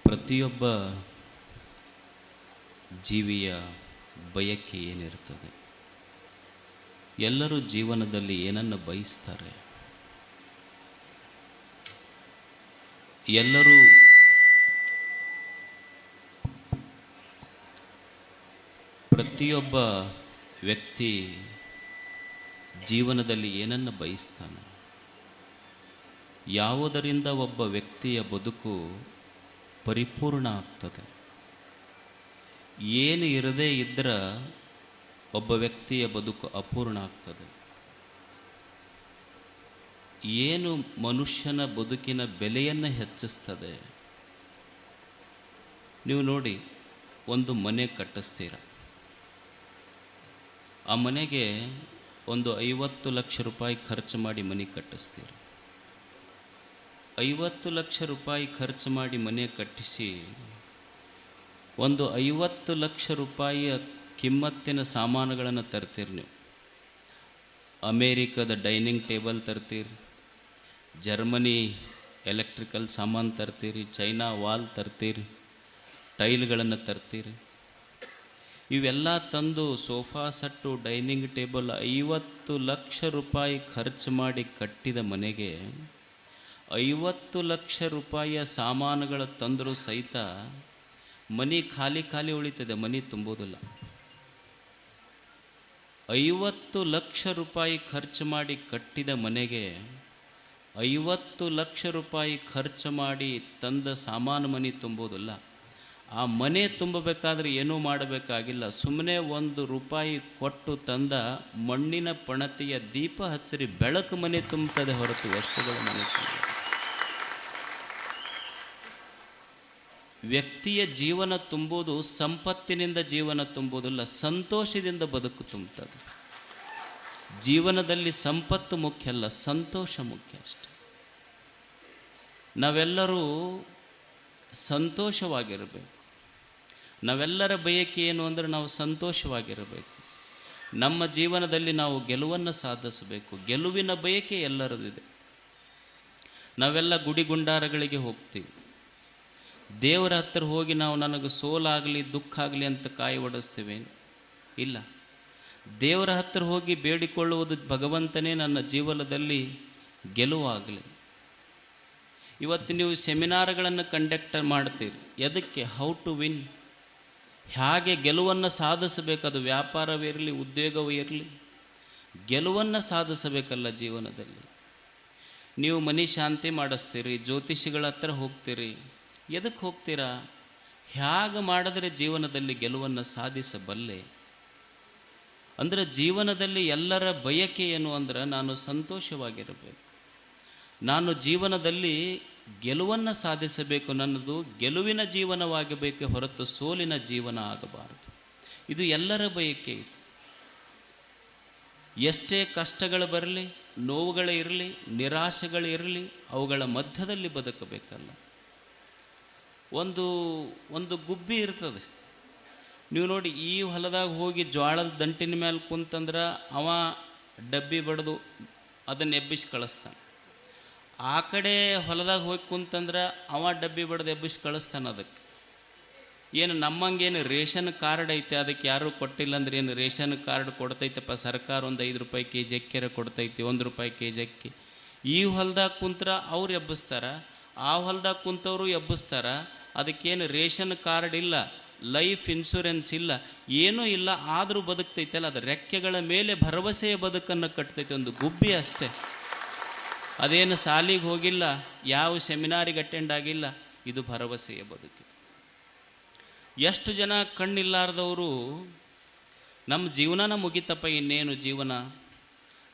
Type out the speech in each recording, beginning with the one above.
ಪ್ರತಿಯೊಬ್ಬ ಜೀವಿಯ ಬಯಕೆ ಏನಿರ್ತದೆ? ಎಲ್ಲರೂ ಜೀವನದಲ್ಲಿ ಏನನ್ನು ಬಯಸ್ತಾರೆ? ಎಲ್ಲರೂ ಪ್ರತಿಯೊಬ್ಬ ವ್ಯಕ್ತಿ ಜೀವನದಲ್ಲಿ ಏನನ್ನು ಬಯಸ್ತಾನೆ? ಯಾವುದರಿಂದ ಒಬ್ಬ ವ್ಯಕ್ತಿಯ ಬದುಕು ಪರಿಪೂರ್ಣ ಆಗ್ತದೆ? ಏನು ಇರದೇ ಇದ್ದರೆ ಒಬ್ಬ ವ್ಯಕ್ತಿಯ ಬದುಕು ಅಪೂರ್ಣ ಆಗ್ತದೆ? ಏನು ಮನುಷ್ಯನ ಬದುಕಿನ ಬೆಲೆಯನ್ನು ಹೆಚ್ಚಿಸ್ತದೆ? ನೀವು ನೋಡಿ, ಒಂದು ಮನೆ ಕಟ್ಟಿಸ್ತೀರ, ಆ ಮನೆಗೆ ಒಂದು 50 ಲಕ್ಷ ರೂಪಾಯಿ ಖರ್ಚು ಮಾಡಿ ಮನೆ ಕಟ್ಟಿಸ್ತೀರ. 50 ಲಕ್ಷ ರೂಪಾಯಿ ಖರ್ಚು ಮಾಡಿ ಮನೆ ಕಟ್ಟಿಸಿ ಒಂದು 50 ಲಕ್ಷ ರೂಪಾಯಿಯ ಕಿಮ್ಮತ್ತಿನ ಸಾಮಾನುಗಳನ್ನು ತರ್ತೀರಿ. ನೀವು ಅಮೇರಿಕದ ಡೈನಿಂಗ್ ಟೇಬಲ್ ತರ್ತೀರಿ, ಜರ್ಮನಿ ಎಲೆಕ್ಟ್ರಿಕಲ್ ಸಾಮಾನು ತರ್ತೀರಿ, ಚೈನಾ ವಾಲ್ ತರ್ತೀರಿ, ಟೈಲ್ಗಳನ್ನು ತರ್ತೀರಿ. ಇವೆಲ್ಲ ತಂದು sofa set, dining table 50 lakh ರೂಪಾಯಿ ಖರ್ಚು ಮಾಡಿ ಕಟ್ಟಿದ ಮನೆಗೆ 50 ಲಕ್ಷ ರೂಪಾಯಿಯ ಸಾಮಾನುಗಳು ತಂದರೂ ಸಹಿತ ಮನೆ ಖಾಲಿ ಖಾಲಿ ಉಳಿತದೆ, ಮನೆ ತುಂಬೋದಿಲ್ಲ. 50 ಲಕ್ಷ ರೂಪಾಯಿ ಖರ್ಚು ಮಾಡಿ ಕಟ್ಟಿದ ಮನೆಗೆ 50 ಲಕ್ಷ ರೂಪಾಯಿ ಖರ್ಚು ಮಾಡಿ ತಂದ ಸಾಮಾನು ಮನೆ ತುಂಬೋದಿಲ್ಲ. ಆ ಮನೆ ತುಂಬಬೇಕಾದ್ರೆ ಏನೂ ಮಾಡಬೇಕಾಗಿಲ್ಲ, ಸುಮ್ಮನೆ ₹1 ಕೊಟ್ಟು ತಂದ ಮಣ್ಣಿನ ಪಣತಿಯ ದೀಪ ಹಚ್ಚರಿ ಬೆಳಕು ಮನೆ ತುಂಬುತ್ತದೆ ಹೊರತು ವಸ್ತುಗಳ ಮನೆ ತುಂಬ. ವ್ಯಕ್ತಿಯ ಜೀವನ ತುಂಬುವುದು ಸಂಪತ್ತಿನಿಂದ ಜೀವನ ತುಂಬುವುದಿಲ್ಲ, ಸಂತೋಷದಿಂದ ಬದುಕು ತುಂಬುತ್ತದೆ. ಜೀವನದಲ್ಲಿ ಸಂಪತ್ತು ಮುಖ್ಯ ಅಲ್ಲ, ಸಂತೋಷ ಮುಖ್ಯ ಅಷ್ಟೆ. ನಾವೆಲ್ಲರೂ ಸಂತೋಷವಾಗಿರಬೇಕು. ನಾವೆಲ್ಲರ ಬಯಕೆ ಏನು ಅಂದರೆ ನಾವು ಸಂತೋಷವಾಗಿರಬೇಕು. ನಮ್ಮ ಜೀವನದಲ್ಲಿ ನಾವು ಗೆಲುವನ್ನು ಸಾಧಿಸಬೇಕು. ಗೆಲುವಿನ ಬಯಕೆ ಎಲ್ಲರದಿದೆ. ನಾವೆಲ್ಲ ಗುಡಿ ಗುಂಡಾರಗಳಿಗೆ ಹೋಗ್ತೀವಿ. ದೇವರ ಹತ್ತಿರ ಹೋಗಿ ನಾವು ನನಗೆ ಸೋಲಾಗಲಿ ದುಃಖ ಆಗಲಿ ಅಂತ ಕಾಯಿ ಒಡಿಸ್ತೀವಿ? ಇಲ್ಲ. ದೇವರ ಹತ್ತಿರ ಹೋಗಿ ಬೇಡಿಕೊಳ್ಳುವುದು, ಭಗವಂತನೇ ನನ್ನ ಜೀವನದಲ್ಲಿ ಗೆಲುವಾಗಲಿ. ಇವತ್ತು ನೀವು ಸೆಮಿನಾರ್ಗಳನ್ನು ಕಂಡಕ್ಟ್ ಮಾಡ್ತೀರಿ, ಎದಕ್ಕೆ? ಹೌ ಟು ವಿನ್, ಹೇಗೆ ಗೆಲುವನ್ನು ಸಾಧಿಸಬೇಕು. ಅದು ವ್ಯಾಪಾರವಿರಲಿ, ಉದ್ಯೋಗವೂ ಇರಲಿ, ಗೆಲುವನ್ನು ಸಾಧಿಸಬೇಕಲ್ಲ ಜೀವನದಲ್ಲಿ. ನೀವು ಮನೆ ಶಾಂತಿ ಮಾಡಿಸ್ತೀರಿ, ಜ್ಯೋತಿಷಿಗಳ ಹತ್ರ ಹೋಗ್ತೀರಿ, ಎದಕ್ಕೆ ಹೋಗ್ತೀರಾ? ಹೇಗೆ ಮಾಡಿದ್ರೆ ಜೀವನದಲ್ಲಿ ಗೆಲುವನ್ನು ಸಾಧಿಸಬಲ್ಲೆ? ಅಂದರೆ ಜೀವನದಲ್ಲಿ ಎಲ್ಲರ ಬಯಕೆ ಏನು ಅಂದ್ರೆ ನಾನು ಸಂತೋಷವಾಗಿರಬೇಕು, ನಾನು ಜೀವನದಲ್ಲಿ ಗೆಲುವನ್ನು ಸಾಧಿಸಬೇಕು, ನನ್ನದು ಗೆಲುವಿನ ಜೀವನವಾಗಬೇಕೆ ಹೊರತು ಸೋಲಿನ ಜೀವನ ಆಗಬಾರದು. ಇದು ಎಲ್ಲರ ಬಯಕೆ. ಇದು ಎಷ್ಟೇ ಕಷ್ಟಗಳು ಬರಲಿ, ನೋವುಗಳೇ ಇರಲಿ, ನಿರಾಶೆಗಳಿರಲಿ, ಅವುಗಳ ಮಧ್ಯದಲ್ಲಿ ಬದುಕಬೇಕಲ್ಲ. ಒಂದು ಗುಬ್ಬಿ ಇರ್ತದೆ. ನೀವು ನೋಡಿ, ಈ ಹೊಲದಾಗ ಹೋಗಿ ಜ್ವಾಳದ ದಂಟಿನ ಮೇಲೆ ಕುಂತಂದ್ರೆ ಅವ ಡಬ್ಬಿ ಬಡ್ದು ಅದನ್ನು ಎಬ್ಬಿಸಿ ಕಳಿಸ್ತಾನೆ. ಆ ಕಡೆ ಹೊಲದಾಗ ಹೋಗಿ ಕುಂತಂದ್ರೆ ಅವ ಡಬ್ಬಿ ಬಡ್ದು ಎಬ್ಬಿಸಿ ಕಳಿಸ್ತಾನೆ. ಅದಕ್ಕೆ ಏನು ನಮ್ಮಂಗೇನು ರೇಷನ್ ಕಾರ್ಡ್ ಐತೆ, ಅದಕ್ಕೆ ಯಾರೂ ಕೊಟ್ಟಿಲ್ಲ ಅಂದ್ರೆ ಏನು ರೇಷನ್ ಕಾರ್ಡ್ ಕೊಡ್ತೈತಪ್ಪ ಸರ್ಕಾರ, ಒಂದು ₹5 kg ಅಕ್ಕಿರ ಕೊಡ್ತೈತಿ, ₹1 kg ಅಕ್ಕಿ. ಈ ಹೊಲದಾಗ ಕುಂತ್ರ ಅವ್ರು ಎಬ್ಬಿಸ್ತಾರ, ಆ ಹೊಲದಾಗ ಕುಂತವರು ಎಬ್ಬಿಸ್ತಾರ. ಅದಕ್ಕೇನು ರೇಷನ್ ಕಾರ್ಡ್ ಇಲ್ಲ, ಲೈಫ್ ಇನ್ಶೂರೆನ್ಸ್ ಇಲ್ಲ, ಏನೂ ಇಲ್ಲ, ಆದರೂ ಬದುಕ್ತೈತಲ್ಲ. ಅದು ರೆಕ್ಕೆಗಳ ಮೇಲೆ ಭರವಸೆಯ ಬದುಕನ್ನು ಕಟ್ತೈತೆ. ಒಂದು ಗುಬ್ಬಿ ಅಷ್ಟೇ. ಅದೇನು ಸಾಲಿಗೆ ಹೋಗಿಲ್ಲ, ಯಾವ ಸೆಮಿನಾರಿಗೆ ಅಟೆಂಡ್ ಆಗಿಲ್ಲ. ಇದು ಭರವಸೆಯ ಬದುಕು. ಎಷ್ಟು ಜನ ಕಣ್ಣಿಲ್ಲಾರ್ದವರು ನಮ್ಮ ಜೀವನನ ಮುಗಿತಪ್ಪ, ಇನ್ನೇನು ಜೀವನ,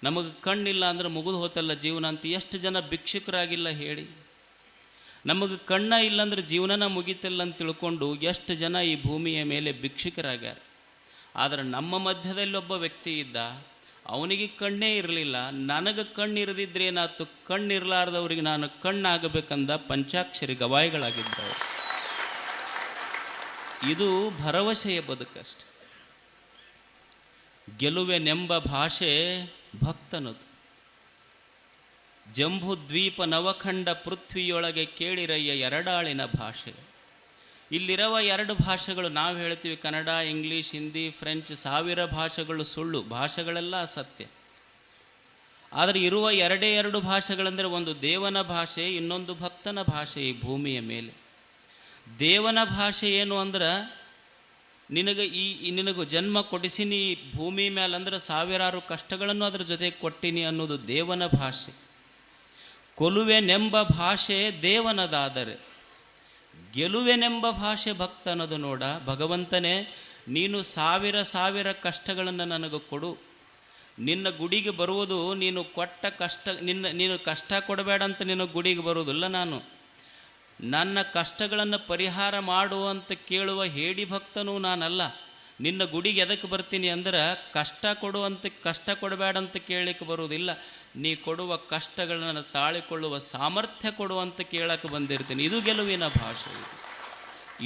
ನಮಗೆ ಕಣ್ಣಿಲ್ಲ ಅಂದ್ರೆ ಮುಗಿದು ಹೋತಲ್ಲ ಜೀವನ ಅಂತ ಎಷ್ಟು ಜನ ಭಿಕ್ಷುಕರಾಗಿಲ್ಲ ಹೇಳಿ? ನಮಗೆ ಕಣ್ಣ ಇಲ್ಲಾಂದ್ರೆ ಜೀವನನ ಮುಗಿತಿಲ್ಲ ಅಂತ ತಿಳ್ಕೊಂಡು ಎಷ್ಟು ಜನ ಈ ಭೂಮಿಯ ಮೇಲೆ ಭಿಕ್ಷುಕರಾಗ್ಯಾರ. ಆದರೆ ನಮ್ಮ ಮಧ್ಯದಲ್ಲಿ ಒಬ್ಬ ವ್ಯಕ್ತಿ ಇದ್ದ, ಅವನಿಗೆ ಕಣ್ಣೇ ಇರಲಿಲ್ಲ. ನನಗೆ ಕಣ್ಣಿರದಿದ್ರೆ ಏನಾಯ್ತು? ಕಣ್ಣಿರಲಾರ್ದವ್ರಿಗೆ ನಾನು ಕಣ್ಣಾಗಬೇಕಂದ ಪಂಚಾಕ್ಷರಿ ಗವಾಯಿಗಳಾಗಿದ್ದವರು. ಇದು ಭರವಸೆಯ ಬದುಕಷ್ಟೆ. ಗೆಲುವೆನೆಂಬ ಭಾಷೆ ಭಕ್ತನದು. ಜಂಬೂ ದ್ವೀಪ ನವಖಂಡ ಪೃಥ್ವಿಯೊಳಗೆ ಕೇಳಿರಯ್ಯ ಎರಡಾಳಿನ ಭಾಷೆ. ಇಲ್ಲಿರುವ 2 ಭಾಷೆಗಳು ನಾವು ಹೇಳ್ತೀವಿ ಕನ್ನಡ, ಇಂಗ್ಲೀಷ್, ಹಿಂದಿ, ಫ್ರೆಂಚ್, 1000 ಭಾಷೆಗಳು ಸುಳ್ಳು, ಭಾಷೆಗಳೆಲ್ಲ ಸತ್ಯ. ಆದರೆ ಇರುವ 2 ಭಾಷೆಗಳೆಂದರೆ ಒಂದು ದೇವನ ಭಾಷೆ, ಇನ್ನೊಂದು ಭಕ್ತನ ಭಾಷೆ. ಈ ಭೂಮಿಯ ಮೇಲೆ ದೇವನ ಭಾಷೆ ಏನು ಅಂದ್ರೆ ನಿನಗೆ ಜನ್ಮ ಕೊಡಿಸಿನಿ ಈ ಭೂಮಿ ಮೇಲೆ ಅಂದ್ರೆ ಸಾವಿರಾರು ಕಷ್ಟಗಳನ್ನು ಅದರ ಜೊತೆಗೆ ಕೊಟ್ಟಿನಿ ಅನ್ನೋದು ದೇವನ ಭಾಷೆ. ಕೊಲುವೆನೆಂಬ ಭಾಷೆ ದೇವನದಾದರೆ ಗೆಲುವೆನೆಂಬ ಭಾಷೆ ಭಕ್ತನದು. ನೋಡ ಭಗವಂತನೇ, ನೀನು ಸಾವಿರ ಕಷ್ಟಗಳನ್ನು ನನಗೆ ಕೊಡು. ನಿನ್ನ ಗುಡಿಗೆ ಬರುವುದು ನೀನು ಕೊಟ್ಟ ಕಷ್ಟ, ನೀನು ಕಷ್ಟ ಕೊಡಬೇಡ ಅಂತ ನಿನ್ನ ಗುಡಿಗೆ ಬರುವುದಿಲ್ಲ. ನಾನು ನನ್ನ ಕಷ್ಟಗಳನ್ನು ಪರಿಹಾರ ಮಾಡುವಂತ ಕೇಳುವ ಹೇಡಿ ಭಕ್ತನೂ ನಾನಲ್ಲ. ನಿನ್ನ ಗುಡಿಗೆ ಎದಕ್ಕೆ ಬರ್ತೀನಿ ಅಂದ್ರೆ ಕಷ್ಟ ಕೊಡಬೇಡ ಅಂತ ಕೇಳಲಿಕ್ಕೆ ಬರುವುದಿಲ್ಲ. ನೀ ಕೊಡುವ ಕಷ್ಟಗಳನ್ನು ತಾಳಿಕೊಳ್ಳುವ ಸಾಮರ್ಥ್ಯ ಕೊಡುವಂತ ಕೇಳಕ್ಕೆ ಬಂದಿರ್ತೀನಿ. ಇದು ಗೆಲುವಿನ ಭಾಷೆ,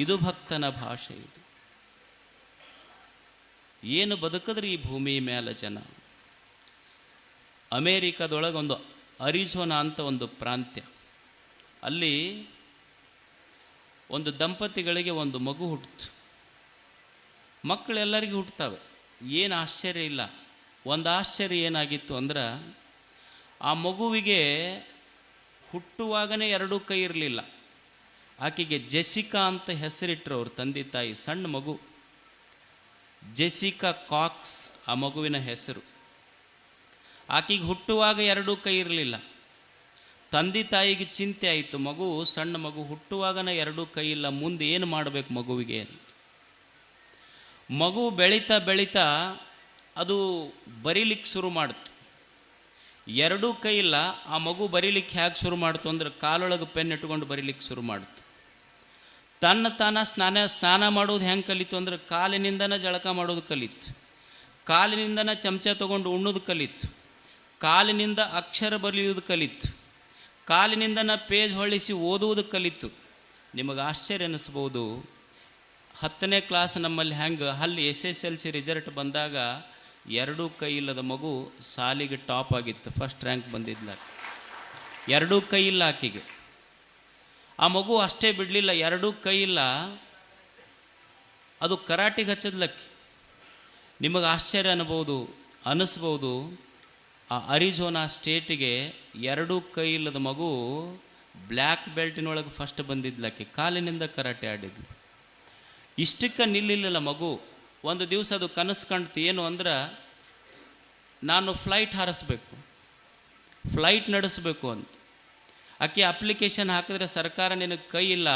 ಇದು ಭಕ್ತನ ಭಾಷೆ. ಇದು ಏನು ಬದುಕಿದ್ರೆ ಈ ಭೂಮಿ ಮೇಲೆ ಜನ. ಅಮೇರಿಕಾದೊಳಗೊಂದು ಅರಿಜೋನಾ ಅಂತ ಒಂದು ಪ್ರಾಂತ್ಯ, ಅಲ್ಲಿ ಒಂದು ದಂಪತಿಗಳಿಗೆ ಒಂದು ಮಗು ಹುಟ್ಟಿತು. ಮಕ್ಕಳೆಲ್ಲರಿಗೂ ಹುಟ್ಟುತ್ತವೆ, ಏನು ಆಶ್ಚರ್ಯ ಇಲ್ಲ. ಒಂದು ಆಶ್ಚರ್ಯ ಏನಾಗಿತ್ತು ಅಂದ್ರೆ ಆ ಮಗುವಿಗೆ ಹುಟ್ಟುವಾಗನೇ 2 ಕೈ ಇರಲಿಲ್ಲ. ಆಕೆಗೆ ಜೆಸಿಕಾ ಅಂತ ಹೆಸರಿಟ್ಟರು ಅವ್ರ ತಂದೆ ತಾಯಿ. ಸಣ್ಣ ಮಗು, ಜೆಸಿಕಾ ಕಾಕ್ಸ್ ಆ ಮಗುವಿನ ಹೆಸರು. ಆಕೆಗೆ ಹುಟ್ಟುವಾಗ 2 ಕೈ ಇರಲಿಲ್ಲ. ತಂದೆ ತಾಯಿಗೆ ಚಿಂತೆ ಆಯಿತು, ಸಣ್ಣ ಮಗು ಹುಟ್ಟುವಾಗನೇ 2 ಕೈ ಇಲ್ಲ, ಮುಂದೆ ಏನು ಮಾಡಬೇಕು ಮಗುವಿಗೆ. ಮಗು ಬೆಳೀತಾ ಅದು ಬರೀಲಿಕ್ಕೆ ಶುರು ಮಾಡ್ತು. 2 ಕೈ ಇಲ್ಲ, ಆ ಮಗು ಬರೀಲಿಕ್ಕೆ ಹೇಗೆ ಶುರು ಮಾಡ್ತು ಅಂದ್ರೆ ಕಾಲೊಳಗೆ ಪೆನ್ ಇಟ್ಕೊಂಡು ಬರೀಲಿಕ್ಕೆ ಶುರು ಮಾಡ್ತು. ತಾನ ಸ್ನಾನ ಮಾಡೋದು ಹೆಂಗೆ ಕಲಿತು ಅಂದ್ರೆ ಕಾಲಿನಿಂದನೇ ಜಳಕ ಮಾಡೋದು ಕಲಿತು, ಕಾಲಿನಿಂದನೇ ಚಮಚ ತೊಗೊಂಡು ಉಣ್ಣೋದು ಕಲಿತು, ಕಾಲಿನಿಂದ ಅಕ್ಷರ ಬರೆಯುವುದು ಕಲಿತು, ಕಾಲಿನಿಂದನೇ ಪೇಜ್ ಹೊಳಿಸಿ ಓದುವುದು ಕಲಿತು. ನಿಮಗೆ ಆಶ್ಚರ್ಯ ಅನ್ನಿಸ್ಬೋದು, 10ನೇ ಕ್ಲಾಸ್ ನಮ್ಮಲ್ಲಿ ಹೆಂಗೆ ಅಲ್ಲಿ SSLC ರಿಸಲ್ಟ್ ಬಂದಾಗ 2 ಕೈ ಇಲ್ಲದ ಮಗು ಸಾಲಿಗೆ ಟಾಪ್ ಆಗಿತ್ತು, ಫಸ್ಟ್ ರ್ಯಾಂಕ್ ಬಂದಿದ್ಲ. 2 ಕೈ ಇಲ್ಲ ಆಕೆಗೆ. ಆ ಮಗು ಅಷ್ಟೇ ಬಿಡಲಿಲ್ಲ, 2 ಕೈ ಇಲ್ಲ, ಅದು ಕರಾಟಿಗೆ ಹಚ್ಚದ್ಲಕ್ಕೆ. ನಿಮಗೆ ಆಶ್ಚರ್ಯ ಅನ್ನಿಸ್ಬೋದು. ಆ ಅರಿಜೋನಾ ಸ್ಟೇಟಿಗೆ 2 ಕೈ ಇಲ್ಲದ ಮಗು ಬ್ಲ್ಯಾಕ್ ಬೆಲ್ಟಿನೊಳಗೆ ಫಸ್ಟ್ ಬಂದಿದ್ಲಕ್ಕೆ, ಕಾಲಿನಿಂದ ಕರಾಟೆ ಆಡಿದ್ಲು. ಇಷ್ಟಕ್ಕೆ ನಿಲ್ಲಿಲ್ಲ ಮಗು. ಒಂದು ದಿವಸ ಅದು ಕನಸು ಕಾಣ್ತು, ಏನು ಅಂದ್ರೆ ನಾನು ಫ್ಲೈಟ್ ಹಾರಿಸ್ಬೇಕು, ಫ್ಲೈಟ್ ನಡೆಸಬೇಕು ಅಂತ. ಆಕೆ ಅಪ್ಲಿಕೇಶನ್ ಹಾಕಿದ್ರೆ ಸರ್ಕಾರ ನಿನಗೆ ಕೈ ಇಲ್ಲ,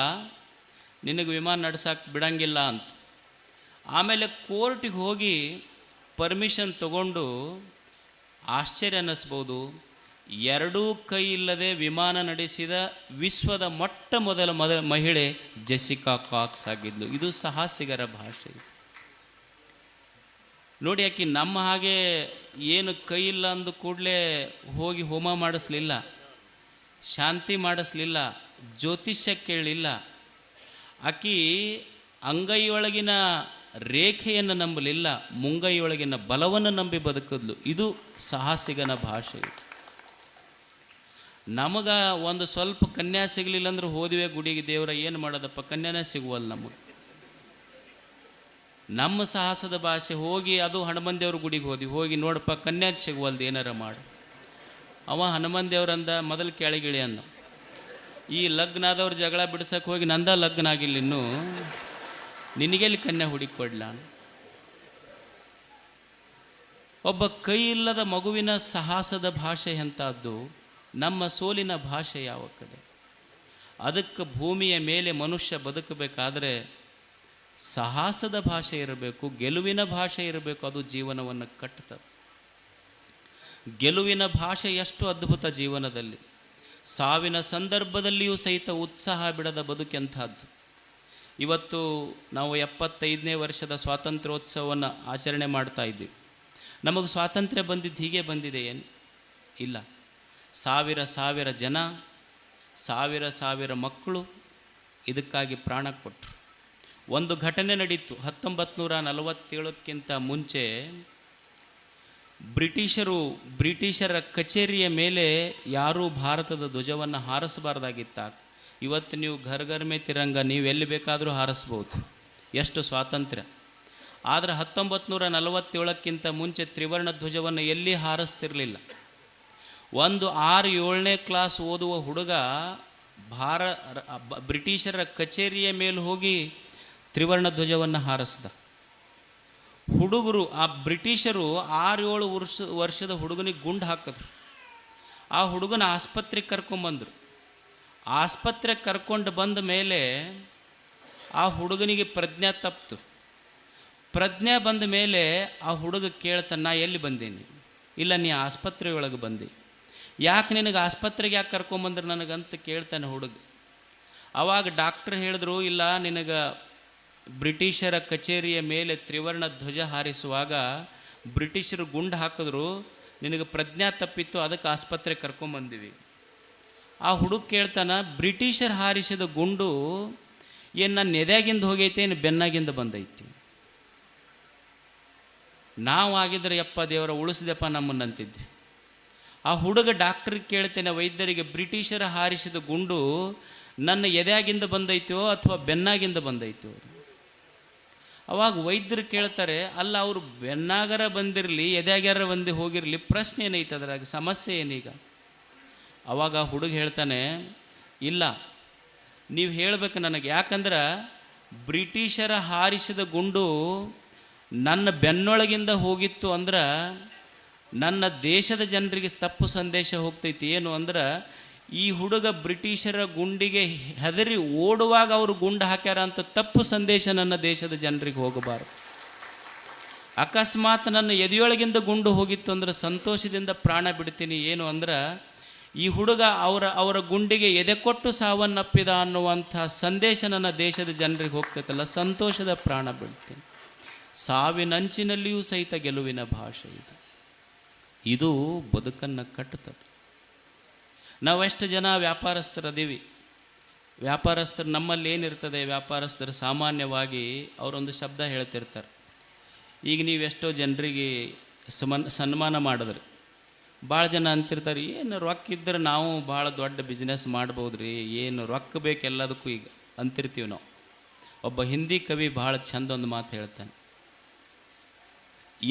ನಿನಗೆ ವಿಮಾನ ನಡೆಸಕ್ಕೆ ಬಿಡಂಗಿಲ್ಲ ಅಂತ. ಆಮೇಲೆ ಕೋರ್ಟಿಗೆ ಹೋಗಿ ಪರ್ಮಿಷನ್ ತಗೊಂಡು, ಆಶ್ಚರ್ಯ ಅನ್ನಿಸ್ಬೋದು, 2 ಕೈ ಇಲ್ಲದೆ ವಿಮಾನ ನಡೆಸಿದ ವಿಶ್ವದ ಮೊದಲ ಮಹಿಳೆ ಜೆಸಿಕಾ ಕಾಕ್ಸ್ ಆಗಿದ್ಲು. ಇದು ಸಾಹಸಿಗರ ಭಾಷೆ. ನೋಡಿ, ಆಕೆ ನಮ್ಮ ಹಾಗೆ ಏನು ಕೈ ಇಲ್ಲ ಅಂದ ಕೂಡಲೇ ಹೋಗಿ ಹೋಮ ಮಾಡಿಸ್ಲಿಲ್ಲ, ಶಾಂತಿ ಮಾಡಿಸ್ಲಿಲ್ಲ, ಜ್ಯೋತಿಷ್ಯ ಕೇಳಲಿಲ್ಲ. ಆಕೆ ಅಂಗೈಯೊಳಗಿನ ರೇಖೆಯನ್ನು ನಂಬಲಿಲ್ಲ, ಮುಂಗೈಯೊಳಗಿನ ಬಲವನ್ನು ನಂಬಿ ಬದುಕಿದ್ಲು. ಇದು ಸಾಹಸಿಗನ ಭಾಷೆ. ನಮಗೆ ಒಂದು ಸ್ವಲ್ಪ ಕನ್ಯಾ ಸಿಗಲಿಲ್ಲ ಅಂದ್ರೆ ಹೋದಿವೆ ಗುಡಿಗೆ, ದೇವರ ಏನು ಮಾಡೋದಪ್ಪ, ಕನ್ಯಾನೇ ಸಿಗುವಲ್ಲ ನಮಗೆ. ನಮ್ಮ ಸಾಹಸದ ಭಾಷೆ ಹೋಗಿ, ಅದು ಹನುಮನ್ ದೇವ್ರ ಗುಡಿಗೆ ಹೋಗಿ ನೋಡಪ್ಪ ಕನ್ಯಾ ಸಿಗುವಲ್ದು, ಏನಾರ ಮಾಡಿ. ಅವ ಹನುಮನ್ ದೇವ್ರಂದ ಮೊದಲು ಕೆಳಗಿಳಿ ಅಂದ. ಈ ಲಗ್ನ ಆದವ್ರು ಜಗಳ ಬಿಡ್ಸಕ್ಕೆ ಹೋಗಿ ನಂದ ಲಗ್ನ ಆಗಿಲ್ಲ ಇನ್ನೂ, ನಿನಗೆಲ್ಲಿ ಕನ್ಯಾ ಹುಡುಕಿ ಕೊಡ್ಲ. ಒಬ್ಬ ಕೈ ಇಲ್ಲದ ಮಗುವಿನ ಸಾಹಸದ ಭಾಷೆ ಎಂಥದ್ದು, ನಮ್ಮ ಸೋಲಿನ ಭಾಷೆ ಯಾವ ಕಡೆ. ಅದಕ್ಕೆ ಭೂಮಿಯ ಮೇಲೆ ಮನುಷ್ಯ ಬದುಕಬೇಕಾದ್ರೆ ಸಾಹಸದ ಭಾಷೆ ಇರಬೇಕು, ಗೆಲುವಿನ ಭಾಷೆ ಇರಬೇಕು. ಅದು ಜೀವನವನ್ನು ಕಟ್ಟುತ್ತದೆ. ಗೆಲುವಿನ ಭಾಷೆ ಎಷ್ಟು ಅದ್ಭುತ ಜೀವನದಲ್ಲಿ. ಸಾವಿನ ಸಂದರ್ಭದಲ್ಲಿಯೂ ಸಹಿತ ಉತ್ಸಾಹ ಬಿಡದ ಬದುಕೆಂಥದ್ದು. ಇವತ್ತು ನಾವು 75ನೇ ವರ್ಷದ ಸ್ವಾತಂತ್ರ್ಯೋತ್ಸವವನ್ನು ಆಚರಣೆ ಮಾಡ್ತಾ ಇದ್ದೀವಿ. ನಮಗೆ ಸ್ವಾತಂತ್ರ್ಯ ಬಂದಿದ್ದು ಹೀಗೆ ಬಂದಿದೆ ಏನು? ಇಲ್ಲ. ಸಾವಿರ ಜನ, ಸಾವಿರ ಮಕ್ಕಳು ಇದಕ್ಕಾಗಿ ಪ್ರಾಣ ಕೊಟ್ಟರು. ಒಂದು ಘಟನೆ ನಡೀತು 1947ಕ್ಕಿಂತ ಮುಂಚೆ. ಬ್ರಿಟಿಷರ ಕಚೇರಿಯ ಮೇಲೆ ಯಾರೂ ಭಾರತದ ಧ್ವಜವನ್ನು ಹಾರಿಸಬಾರ್ದಾಗಿತ್ತ. ಇವತ್ತು ನೀವು ಘರ್ ಮೇ ತಿರಂಗ ನೀವು ಎಲ್ಲಿ ಬೇಕಾದರೂ ಹಾರಿಸ್ಬೋದು, ಎಷ್ಟು ಸ್ವಾತಂತ್ರ್ಯ. ಆದರೆ 1947ಕ್ಕಿಂತ ಮುಂಚೆ ತ್ರಿವರ್ಣ ಧ್ವಜವನ್ನು ಎಲ್ಲಿ ಹಾರಿಸ್ತಿರಲಿಲ್ಲ. ಒಂದು 6-7ನೇ ಕ್ಲಾಸ್ ಓದುವ ಹುಡುಗ ಬ್ರಿಟಿಷರ ಕಚೇರಿಯ ಮೇಲೆ ಹೋಗಿ ತ್ರಿವರ್ಣ ಧ್ವಜವನ್ನು ಹಾರಿಸ್ದ. ಹುಡುಗರು, ಆ ಬ್ರಿಟಿಷರು 6-7 ವರ್ಷದ ಹುಡುಗನಿಗೆ ಗುಂಡು ಹಾಕಿದ್ರು. ಆ ಹುಡುಗನ ಆಸ್ಪತ್ರೆಗೆ ಕರ್ಕೊಂಬಂದರು. ಆಸ್ಪತ್ರೆಗೆ ಕರ್ಕೊಂಡು ಬಂದ ಮೇಲೆ ಆ ಹುಡುಗನಿಗೆ ಪ್ರಜ್ಞೆ ತಪ್ಪಿತು. ಪ್ರಜ್ಞೆ ಬಂದ ಮೇಲೆ ಆ ಹುಡುಗ ಕೇಳ್ತಾನೆ, ನಾ ಎಲ್ಲಿ ಬಂದೀನಿ? ಇಲ್ಲ, ನೀ ಆಸ್ಪತ್ರೆಯೊಳಗೆ ಬಂದಿ. ಯಾಕೆ ನಿನಗೆ ಆಸ್ಪತ್ರೆಗೆ ಯಾಕೆ ಕರ್ಕೊಂಬಂದ್ರೆ ನನಗಂತ ಕೇಳ್ತಾನೆ ಹುಡುಗ. ಆವಾಗ ಡಾಕ್ಟ್ರ್ ಹೇಳಿದ್ರು, ಇಲ್ಲ, ನಿನಗೆ ಬ್ರಿಟಿಷರ ಕಚೇರಿಯ ಮೇಲೆ ತ್ರಿವರ್ಣ ಧ್ವಜ ಹಾರಿಸುವಾಗ ಬ್ರಿಟಿಷರು ಗುಂಡು ಹಾಕಿದ್ರು, ನಿನಗೆ ಪ್ರಜ್ಞೆ ತಪ್ಪಿತ್ತು, ಅದಕ್ಕೆ ಆಸ್ಪತ್ರೆಗೆ ಕರ್ಕೊಂಬಂದಿವಿ. ಆ ಹುಡುಗ ಕೇಳ್ತಾನೆ, ಬ್ರಿಟಿಷರು ಹಾರಿಸಿದ ಗುಂಡು ಏನು ನನ್ನ ಎದೆಯಾಗಿಂದ ಹೋಗೈತೆ, ಏನು ಬೆನ್ನಾಗಿಂದ ಬಂದೈತಿ? ನಾವು ಆಗಿದ್ರೆ ಯಪ್ಪ ದೇವರ ಉಳಿಸಿದೆಪ್ಪ ನಮ್ಮನ್ನಂತಿದ್ದೆ. ಆ ಹುಡುಗ ಡಾಕ್ಟ್ರಿಗೆ ಕೇಳ್ತೇನೆ, ವೈದ್ಯರಿಗೆ, ಬ್ರಿಟಿಷರ ಹಾರಿಸಿದ ಗುಂಡು ನನ್ನ ಎದೆಯಾಗಿಂದ ಬಂದೈತೋ ಅಥವಾ ಬೆನ್ನಾಗಿಂದ ಬಂದೈತೋ? ಅವಾಗ ವೈದ್ಯರು ಕೇಳ್ತಾರೆ, ಅಲ್ಲ, ಅವರು ಬೆನ್ನಾಗರ ಬಂದಿರಲಿ ಎದೆಯಾಗ್ಯಾರ ಹೋಗಿರಲಿ, ಪ್ರಶ್ನೆ ಏನೈತೆ ಅದ್ರಾಗ, ಸಮಸ್ಯೆ ಏನೀಗ? ಅವಾಗ ಹುಡುಗ ಹೇಳ್ತಾನೆ, ಇಲ್ಲ, ನೀವು ಹೇಳಬೇಕು ನನಗೆ. ಯಾಕಂದ್ರೆ ಬ್ರಿಟಿಷರ ಹಾರಿಸಿದ ಗುಂಡು ನನ್ನ ಬೆನ್ನೊಳಗಿಂದ ಹೋಗಿತ್ತು ಅಂದ್ರೆ ನನ್ನ ದೇಶದ ಜನರಿಗೆ ತಪ್ಪು ಸಂದೇಶ ಹೋಗ್ತೈತಿ. ಏನು ಅಂದ್ರೆ, ಈ ಹುಡುಗ ಬ್ರಿಟಿಷರ ಗುಂಡಿಗೆ ಹೆದರಿ ಓಡುವಾಗ ಅವರು ಗುಂಡು ಹಾಕ್ಯಾರ ಅಂತ ತಪ್ಪು ಸಂದೇಶ ನನ್ನ ದೇಶದ ಜನರಿಗೆ ಹೋಗಬಾರದು. ಅಕಸ್ಮಾತ್ ನನ್ನ ಎದೆಯೊಳಗಿಂದ ಗುಂಡು ಹೋಗಿತ್ತು ಅಂದ್ರೆ ಸಂತೋಷದಿಂದ ಪ್ರಾಣ ಬಿಡ್ತೀನಿ. ಏನು ಅಂದ್ರೆ, ಈ ಹುಡುಗ ಅವರ ಗುಂಡಿಗೆ ಎದೆ ಕೊಟ್ಟು ಸಾವನ್ನಪ್ಪಿದ ಅನ್ನುವಂಥ ಸಂದೇಶ ನನ್ನ ದೇಶದ ಜನರಿಗೆ ಹೋಗ್ತೈತಲ್ಲ, ಸಂತೋಷದ ಪ್ರಾಣ ಬಿಡ್ತೀನಿ. ಸಾವಿನಂಚಿನಲ್ಲಿಯೂ ಸಹಿತ ಗೆಲುವಿನ ಭಾಷೆ ಇದು. ಇದು ಬದುಕನ್ನು ಕಟ್ಟುತ್ತದೆ. ನಾವೆಷ್ಟು ಜನ ವ್ಯಾಪಾರಸ್ಥರದೀವಿ. ವ್ಯಾಪಾರಸ್ಥರು ನಮ್ಮಲ್ಲಿ ಏನಿರ್ತದೆ, ವ್ಯಾಪಾರಸ್ಥರು ಸಾಮಾನ್ಯವಾಗಿ ಅವರೊಂದು ಶಬ್ದ ಹೇಳ್ತಿರ್ತಾರೆ. ಈಗ ನೀವೆಷ್ಟೋ ಜನರಿಗೆ ಸನ್ಮಾನ ಮಾಡಿದ್ರಿ, ಭಾಳ ಜನ ಅಂತಿರ್ತಾರೆ, ಏನು ರೊಕ್ಕ ಇದ್ದರೆ ನಾವು ಭಾಳ ದೊಡ್ಡ ಬಿಸ್ನೆಸ್ ಮಾಡ್ಬೋದು ರೀ, ಏನು ರೊಕ್ಕ ಬೇಕು ಎಲ್ಲದಕ್ಕೂ ಈಗ ಅಂತಿರ್ತೀವಿ ನಾವು. ಒಬ್ಬ ಹಿಂದಿ ಕವಿ ಭಾಳ ಚಂದ ಒಂದು ಮಾತು ಹೇಳ್ತಾನೆ,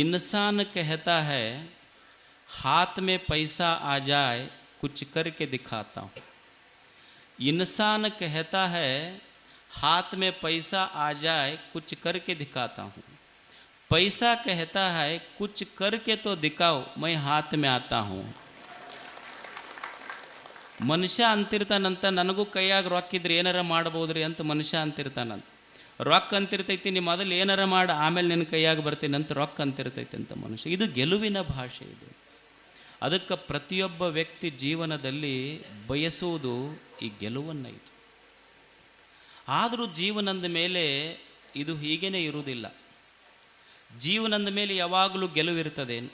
इंसान कहता है हाथ में पैसा आ जाए कुछ करके दिखाता हूँ. इंसान कहता है हाथ में पैसा आ जाए कुछ करके दिखाता हूँ. पैसा कहता है कुछ करके तो दिखाओ मैं हाथ में आता हूँ. ಮನುಷ್ಯ ಅಂತಿರ್ತಾನಂತ, ನನಗೂ ಕೈಯಾಗ ರೊಕ್ಕಿದ್ರೆ ಏನಾರ ಮಾಡ್ಬೋದ್ರಿ ಅಂತ ಮನುಷ್ಯ ಅಂತಿರ್ತಾನಂತ. ರೊಕ್ಕ ಅಂತಿರ್ತೈತಿ, ನಿಮ್ಮ ಮೊದಲು ಏನಾರ ಮಾಡಿ ಆಮೇಲೆ ನಿನ್ನ ಕೈಯಾಗ ಬರ್ತೀನಿ ಅಂತ ರೊಕ್ಕ ಅಂತಿರ್ತೈತಿ ಅಂತ ಮನುಷ್ಯ. ಇದು ಗೆಲುವಿನ ಭಾಷೆ ಇದು. ಅದಕ್ಕೆ ಪ್ರತಿಯೊಬ್ಬ ವ್ಯಕ್ತಿ ಜೀವನದಲ್ಲಿ ಬಯಸುವುದು ಈ ಗೆಲುವನ್ನು. ಇದು ಆದರೂ ಜೀವನದ ಮೇಲೆ ಇದು ಹೀಗೇ ಇರುವುದಿಲ್ಲ. ಜೀವನದ ಮೇಲೆ ಯಾವಾಗಲೂ ಗೆಲುವಿರ್ತದೇನು,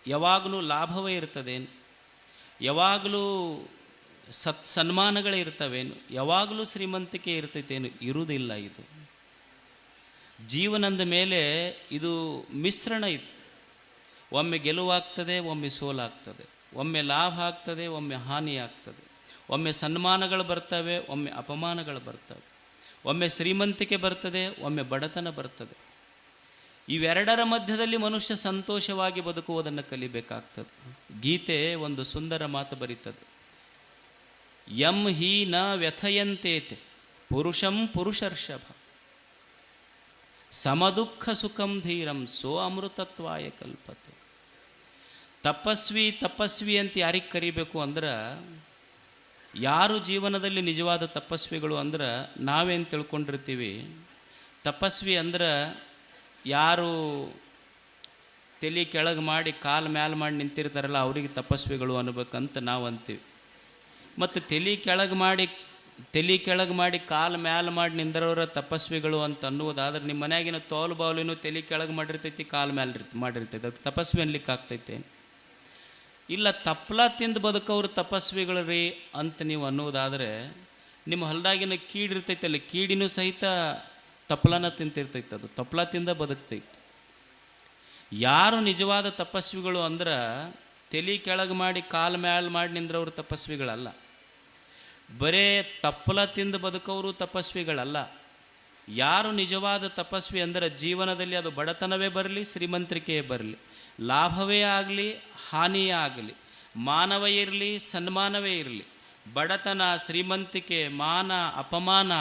ಯಾವಾಗಲೂ ಲಾಭವೇ ಇರ್ತದೇನು, ಯಾವಾಗಲೂ ಸನ್ಮಾನಗಳೇ ಇರ್ತವೇನು, ಯಾವಾಗಲೂ ಶ್ರೀಮಂತಿಕೆ ಇರ್ತೈತೇನು? ಇರುವುದಿಲ್ಲ. ಇದು ಜೀವನದ ಮೇಲೆ ಇದು ಮಿಶ್ರಣ. ಇದು ಒಮ್ಮೆ ಗೆಲುವಾಗ್ತದೆ, ಒಮ್ಮೆ ಸೋಲಾಗ್ತದೆ, ಒಮ್ಮೆ ಲಾಭ ಆಗ್ತದೆ, ಒಮ್ಮೆ ಹಾನಿ ಆಗ್ತದೆ, ಒಮ್ಮೆ ಸನ್ಮಾನಗಳು ಬರ್ತವೆ, ಒಮ್ಮೆ ಅಪಮಾನಗಳು ಬರ್ತವೆ, ಒಮ್ಮೆ ಶ್ರೀಮಂತಿಕೆ ಬರ್ತದೆ, ಒಮ್ಮೆ ಬಡತನ ಬರ್ತದೆ. ಇವೆರಡರ ಮಧ್ಯದಲ್ಲಿ ಮನುಷ್ಯ ಸಂತೋಷವಾಗಿ ಬದುಕುವುದನ್ನು ಕಲಿಬೇಕಾಗ್ತದೆ. ಗೀತೆ ಒಂದು ಸುಂದರ ಮಾತು ಬರೀತದೆ, ಯಂ ಹಿ ನ ವ್ಯಥಯಂತೇತೆ ಪುರುಷಂ ಪುರುಷರ್ಷಭ ಸಮದುಃಖ ಸುಖಂ ಧೀರಂ ಸೋ ಅಮೃತತ್ವಾಯ ಕಲ್ಪತೆ. ತಪಸ್ವಿ ಅಂತ ಯಾರಿಗೆ ಕರಿಬೇಕು ಅಂದ್ರೆ, ಯಾರು ಜೀವನದಲ್ಲಿ ನಿಜವಾದ ತಪಸ್ವಿಗಳು ಅಂದ್ರೆ ನಾವೇನು ತಿಳ್ಕೊಂಡಿರ್ತೀವಿ, ತಪಸ್ವಿ ಅಂದ್ರೆ ಯಾರು ತಲೆ ಕೆಳಗೆ ಮಾಡಿ ಕಾಲು ಮ್ಯಾಲೆ ಮಾಡಿ ನಿಂತಿರ್ತಾರಲ್ಲ ಅವರಿಗೆ ತಪಸ್ವಿಗಳು ಅನ್ಬೇಕಂತ ನಾವು ಅಂತೀವಿ. ಮತ್ತು ತಲೆ ಕೆಳಗೆ ಮಾಡಿ ಕಾಲು ಮ್ಯಾಲೆ ಮಾಡಿ ನಿಂದಿರೋರ ತಪಸ್ವಿಗಳು ಅಂತ ಅನ್ನುವುದಾದ್ರೆ, ನಿಮ್ಮ ಮನೆಯಾಗಿನ ತೋಲು ಬಾವಲಿನೂ ತಲೆ ಕೆಳಗೆ ಮಾಡಿರ್ತೈತಿ, ಕಾಲು ಮ್ಯಾಲೆ ಮಾಡಿರ್ತೈತಿ, ಅದು ತಪಸ್ವಿ ಅನ್ಲಿಕ್ಕೆ ಆಗ್ತೈತೆ? ಇಲ್ಲ, ತಪ್ಪಲ ತಿಂದು ಬದುಕವ್ರು ತಪಸ್ವಿಗಳು ರೀ ಅಂತ ನೀವು ಅನ್ನುವುದಾದರೆ, ನಿಮ್ಮ ಹೊಲದಾಗಿನ ಕೀಡಿರ್ತೈತಲ್ಲ, ಕೀಡಿನೂ ಸಹಿತ ತಪ್ಪಲನ ತಿಂತಿರ್ತೈತೆ, ಅದು ತಪ್ಪಲ ತಿಂದ ಬದುಕ್ತೈತೆ. ಯಾರು ನಿಜವಾದ ತಪಸ್ವಿಗಳು ಅಂದ್ರೆ ತಲೆ ಕೆಳಗೆ ಮಾಡಿ ಕಾಲು ಮ್ಯಾಲೆ ಮಾಡಿ ನಿಂದ್ರವ್ರು ತಪಸ್ವಿಗಳಲ್ಲ. ಬರೇ ತಪ್ಪಲ ತಿಂದು ಬದುಕವರು ತಪಸ್ವಿಗಳಲ್ಲ. ಯಾರು ನಿಜವಾದ ತಪಸ್ವಿ ಅಂದರೆ ಜೀವನದಲ್ಲಿ ಅದು ಬಡತನವೇ ಬರಲಿ, ಶ್ರೀಮಂತಿಕೆಯೇ ಬರಲಿ, ಲಾಭವೇ ಆಗಲಿ, ಹಾನಿಯೇ ಆಗಲಿ, ಮಾನವೇ ಇರಲಿ, ಸನ್ಮಾನವೇ ಇರಲಿ, ಬಡತನ, ಶ್ರೀಮಂತಿಕೆ, ಮಾನ, ಅಪಮಾನ,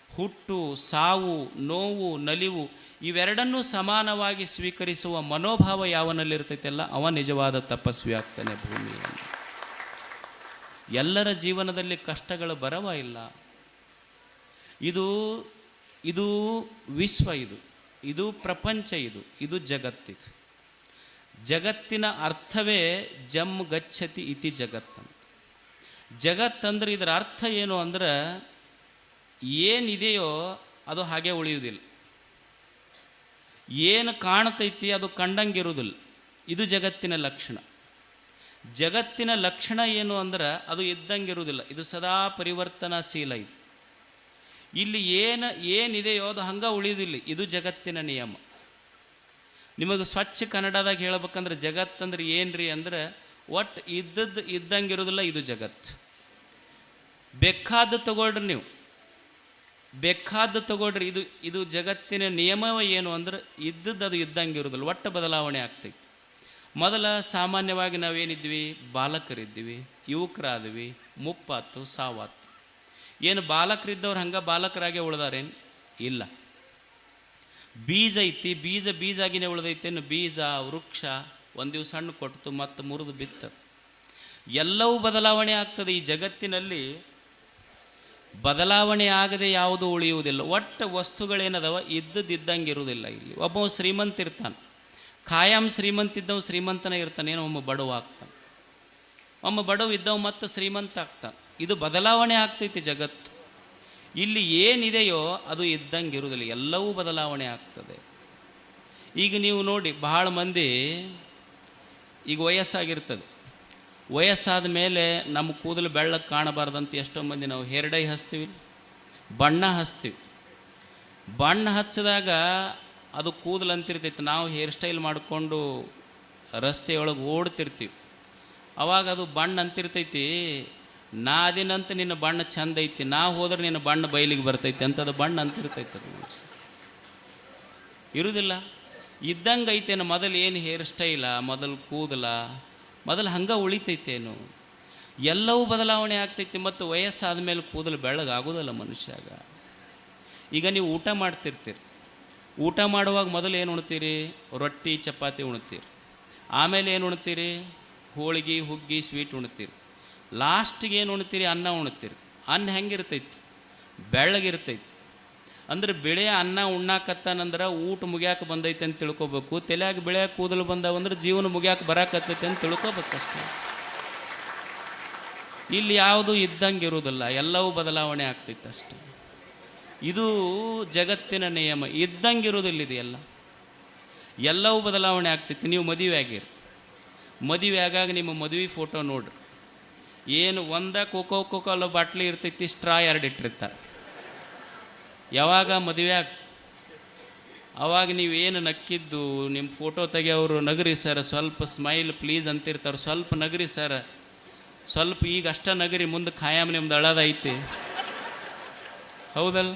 ಹುಟ್ಟು, ಸಾವು, ನೋವು, ನಲಿವು ಇವೆರಡನ್ನೂ ಸಮಾನವಾಗಿ ಸ್ವೀಕರಿಸುವ ಮನೋಭಾವ ಯಾವನಲ್ಲಿರ್ತೈತಲ್ಲ ಅವ ನಿಜವಾದ ತಪಸ್ವಿ ಆಗ್ತಾನೆ ಭೂಮಿಯಲ್ಲಿ. ಎಲ್ಲರ ಜೀವನದಲ್ಲಿ ಕಷ್ಟಗಳು ಬರವ ಇಲ್ಲ. ಇದು ವಿಶ್ವ, ಇದು ಪ್ರಪಂಚ, ಇದು ಜಗತ್ತಿದು. ಜಗತ್ತಿನ ಅರ್ಥವೇ ಜಮ್ ಗಚ್ಚತಿ ಇತಿ ಜಗತ್ತಂತ. ಜಗತ್ತಂದ್ರೆ ಇದರ ಅರ್ಥ ಏನು ಅಂದ್ರೆ ಏನಿದೆಯೋ ಅದು ಹಾಗೆ ಉಳಿಯುವುದಿಲ್ಲ, ಏನು ಕಾಣ್ತೈತಿ ಅದು ಕಂಡಂಗಿರುವುದಿಲ್ಲ. ಇದು ಜಗತ್ತಿನ ಲಕ್ಷಣ. ಜಗತ್ತಿನ ಲಕ್ಷಣ ಏನು ಅಂದ್ರೆ ಅದು ಇದ್ದಂಗಿರುವುದಿಲ್ಲ, ಇದು ಸದಾ ಪರಿವರ್ತನಾಶೀಲ. ಇಲ್ಲಿ ಏನಿದೆಯೋ ಅದು ಹಂಗೆ ಉಳಿಯುವುದಿಲ್ಲ, ಇದು ಜಗತ್ತಿನ ನಿಯಮ. ನಿಮಗೆ ಸ್ವಚ್ಛ ಕನ್ನಡದಾಗ ಹೇಳ್ಬೇಕಂದ್ರೆ ಜಗತ್ತಂದ್ರೆ ಏನ್ರಿ ಅಂದ್ರೆ ಒಟ್ಟು ಇದ್ದಂಗಿರೋದಿಲ್ಲ, ಇದು ಜಗತ್ತು. ಬೇಕಾದ್ದು ತಗೊಳ್ರಿ, ನೀವು ಬೇಕಾದ್ದು ತಗೊಳ್ರಿ, ಇದು ಜಗತ್ತಿನ ನಿಯಮವೇ ಏನು ಅಂದ್ರೆ ಅದು ಇದ್ದಂಗಿರೋದಿಲ್ಲ, ಒಟ್ಟು ಬದಲಾವಣೆ ಆಗ್ತೈತಿ. ಮೊದಲ ಸಾಮಾನ್ಯವಾಗಿ ನಾವೇನಿದ್ವಿ, ಬಾಲಕರಿದ್ವಿ, ಯುವಕರಾದ್ವಿ, ಮುಪ್ಪಾತು, ಸಾವಾತು. ಏನು ಬಾಲಕರಿದ್ದವ್ರು ಹಂಗೆ ಬಾಲಕರಾಗೆ ಉಳ್ದಾರೇನು? ಇಲ್ಲ. ಬೀಜ ಐತಿ, ಬೀಜ ಆಗಿನೇ ಉಳ್ದೈತೇನು? ಬೀಜ ವೃಕ್ಷ ಒಂದು ದಿವಸ ಹಣ್ಣು ಕೊಟ್ಟು ಮತ್ತೆ ಮುರಿದು ಬಿತ್ತದು. ಎಲ್ಲವೂ ಬದಲಾವಣೆ ಆಗ್ತದೆ. ಈ ಜಗತ್ತಿನಲ್ಲಿ ಬದಲಾವಣೆ ಆಗದೆ ಯಾವುದೂ ಉಳಿಯುವುದಿಲ್ಲ. ಒಟ್ಟು ವಸ್ತುಗಳೇನದವ ಇದ್ದಂಗೆ ಇರುವುದಿಲ್ಲ. ಇಲ್ಲಿ ಒಬ್ಬ ಶ್ರೀಮಂತ ಇರ್ತಾನೆ, ಖಾಯಂ ಶ್ರೀಮಂತ ಇದ್ದವ ಶ್ರೀಮಂತನೇ ಇರ್ತಾನೆ, ಏನೋ ಒಮ್ಮೆ ಬಡವ ಆಗ್ತಾನೆ, ಒಮ್ಮೆ ಬಡವ ಇದ್ದವ ಮತ್ತು ಶ್ರೀಮಂತ ಆಗ್ತಾನೆ. ಇದು ಬದಲಾವಣೆ ಆಗ್ತೈತಿ ಜಗತ್ತು. ಇಲ್ಲಿ ಏನಿದೆಯೋ ಅದು ಇದ್ದಂಗೆ ಇರುವುದಿಲ್ಲ, ಎಲ್ಲವೂ ಬದಲಾವಣೆ ಆಗ್ತದೆ. ಈಗ ನೀವು ನೋಡಿ, ಬಹಳ ಮಂದಿ ಈಗ ವಯಸ್ಸಾಗಿರ್ತದೆ, ವಯಸ್ಸಾದ ಮೇಲೆ ನಮ್ಮ ಕೂದಲು ಬೆಳ್ಳಗೆ ಕಾಣಬಾರ್ದಂತ ಎಷ್ಟೋ ಮಂದಿ ನಾವು ಹೇರ್ ಡೈ ಹಚ್ತೀವಿ, ಬಣ್ಣ ಹಚ್ತೀವಿ. ಬಣ್ಣ ಹಚ್ಚಿದಾಗ ಅದು ಕೂದಲು ಅಂತಿರ್ತೈತಿ. ನಾವು ಹೇರ್ ಸ್ಟೈಲ್ ಮಾಡಿಕೊಂಡು ರಸ್ತೆಯೊಳಗೆ ಓಡ್ತಿರ್ತೀವಿ, ಅವಾಗ ಅದು ಬಣ್ಣ ಅಂತಿರ್ತೈತಿ, ನಾ ಅದಿನಂತ ನಿನ್ನ ಬಣ್ಣ ಚಂದ ಐತಿ, ನಾ ಹೋದ್ರೆ ನಿನ್ನ ಬಣ್ಣ ಬಯಲಿಗೆ ಬರ್ತೈತಿ ಅಂತದು ಬಣ್ಣ ಅಂತಿರ್ತೈತೆ. ಅದು ಇರುವುದಿಲ್ಲ, ಇದ್ದಂಗೆ ಐತೇನು. ಮೊದಲು ಏನು ಹೇರ್ ಸ್ಟೈಲ, ಮೊದಲು ಕೂದಲ, ಮೊದಲು ಹಂಗೆ ಉಳಿತೈತೇನು? ಎಲ್ಲವೂ ಬದಲಾವಣೆ ಆಗ್ತೈತಿ. ಮತ್ತು ವಯಸ್ಸಾದ ಮೇಲೆ ಕೂದಲು ಬೆಳ್ಳಗಾಗೋದಲ್ಲ ಮನುಷ್ಯಾಗ. ಈಗ ನೀವು ಊಟ ಮಾಡ್ತಿರ್ತೀರಿ, ಊಟ ಮಾಡುವಾಗ ಮೊದಲು ಏನು ಉಣ್ತೀರಿ? ರೊಟ್ಟಿ ಚಪಾತಿ ಉಣ್ತೀರಿ. ಆಮೇಲೆ ಏನು ಉಣ್ತೀರಿ? ಹೋಳಿಗೆ ಹುಗ್ಗಿ ಸ್ವೀಟ್ ಉಣ್ತೀರಿ. ಲಾಸ್ಟಿಗೆ ಏನು ಉಣ್ತೀರಿ? ಅನ್ನ ಉಣ್ತೀರಿ. ಅನ್ನ ಹೆಂಗಿರ್ತೈತಿ? ಬೆಳ್ಳಗಿರ್ತೈತಿ. ಅಂದ್ರೆ ಬೆಳೆಯ ಅನ್ನ ಉಣ್ಣಾಕತ್ತಾನಂದ್ರೆ ಊಟ ಮುಗಿಯಾಕೆ ಬಂದೈತೆ ಅಂತ ತಿಳ್ಕೊಬೇಕು. ತಲೆಯಾಗ ಬೆಳೆಯಾಗ ಕೂದಲು ಬಂದವಂದ್ರೆ ಜೀವನ ಮುಗಿಯಾಕೆ ಬರಾಕತ್ತೈತೆ ಅಂತ ತಿಳ್ಕೊಬೇಕಷ್ಟೆ. ಇಲ್ಲಿ ಯಾವುದು ಇದ್ದಂಗೆ ಇರುವುದಿಲ್ಲ, ಎಲ್ಲವೂ ಬದಲಾವಣೆ ಆಗ್ತೈತೆ ಅಷ್ಟೆ. ಇದು ಜಗತ್ತಿನ ನಿಯಮ. ಇದ್ದಂಗೆ ಇರೋದಿಲ್ಲ ಇದು ಎಲ್ಲವೂ ಬದಲಾವಣೆ ಆಗ್ತೈತಿ. ನೀವು ಮದುವೆ ಆಗಿರಿ, ಮದುವೆ ಆಗಾಗ ನಿಮ್ಮ ಮದುವೆ ಫೋಟೋ ನೋಡ್ರಿ, ಏನು ಒಂದ ಕೋಕೋ ಬಾಟ್ಲಿ ಇರ್ತೈತಿ, ಸ್ಟ್ರಾ 2 ಇಟ್ಟಿರ್ತಾರೆ. ಯಾವಾಗ ಮದುವೆ ಅವಾಗ ನೀವೇನು ನಕ್ಕಿದ್ದು, ನಿಮ್ಮ ಫೋಟೋ ತೆಗಿಯೋರು ನಗರಿ ಸರ್, ಸ್ವಲ್ಪ ಸ್ಮೈಲ್ ಪ್ಲೀಸ್ ಅಂತಿರ್ತಾರೆ, ಸ್ವಲ್ಪ ನಗರಿ ಸರ್, ಸ್ವಲ್ಪ ಈಗ ಅಷ್ಟ ನಗರಿ, ಮುಂದೆ ಖಾಯಂ ನಿಮ್ದು ಅಳದೈತಿ, ಹೌದಲ್ಲ?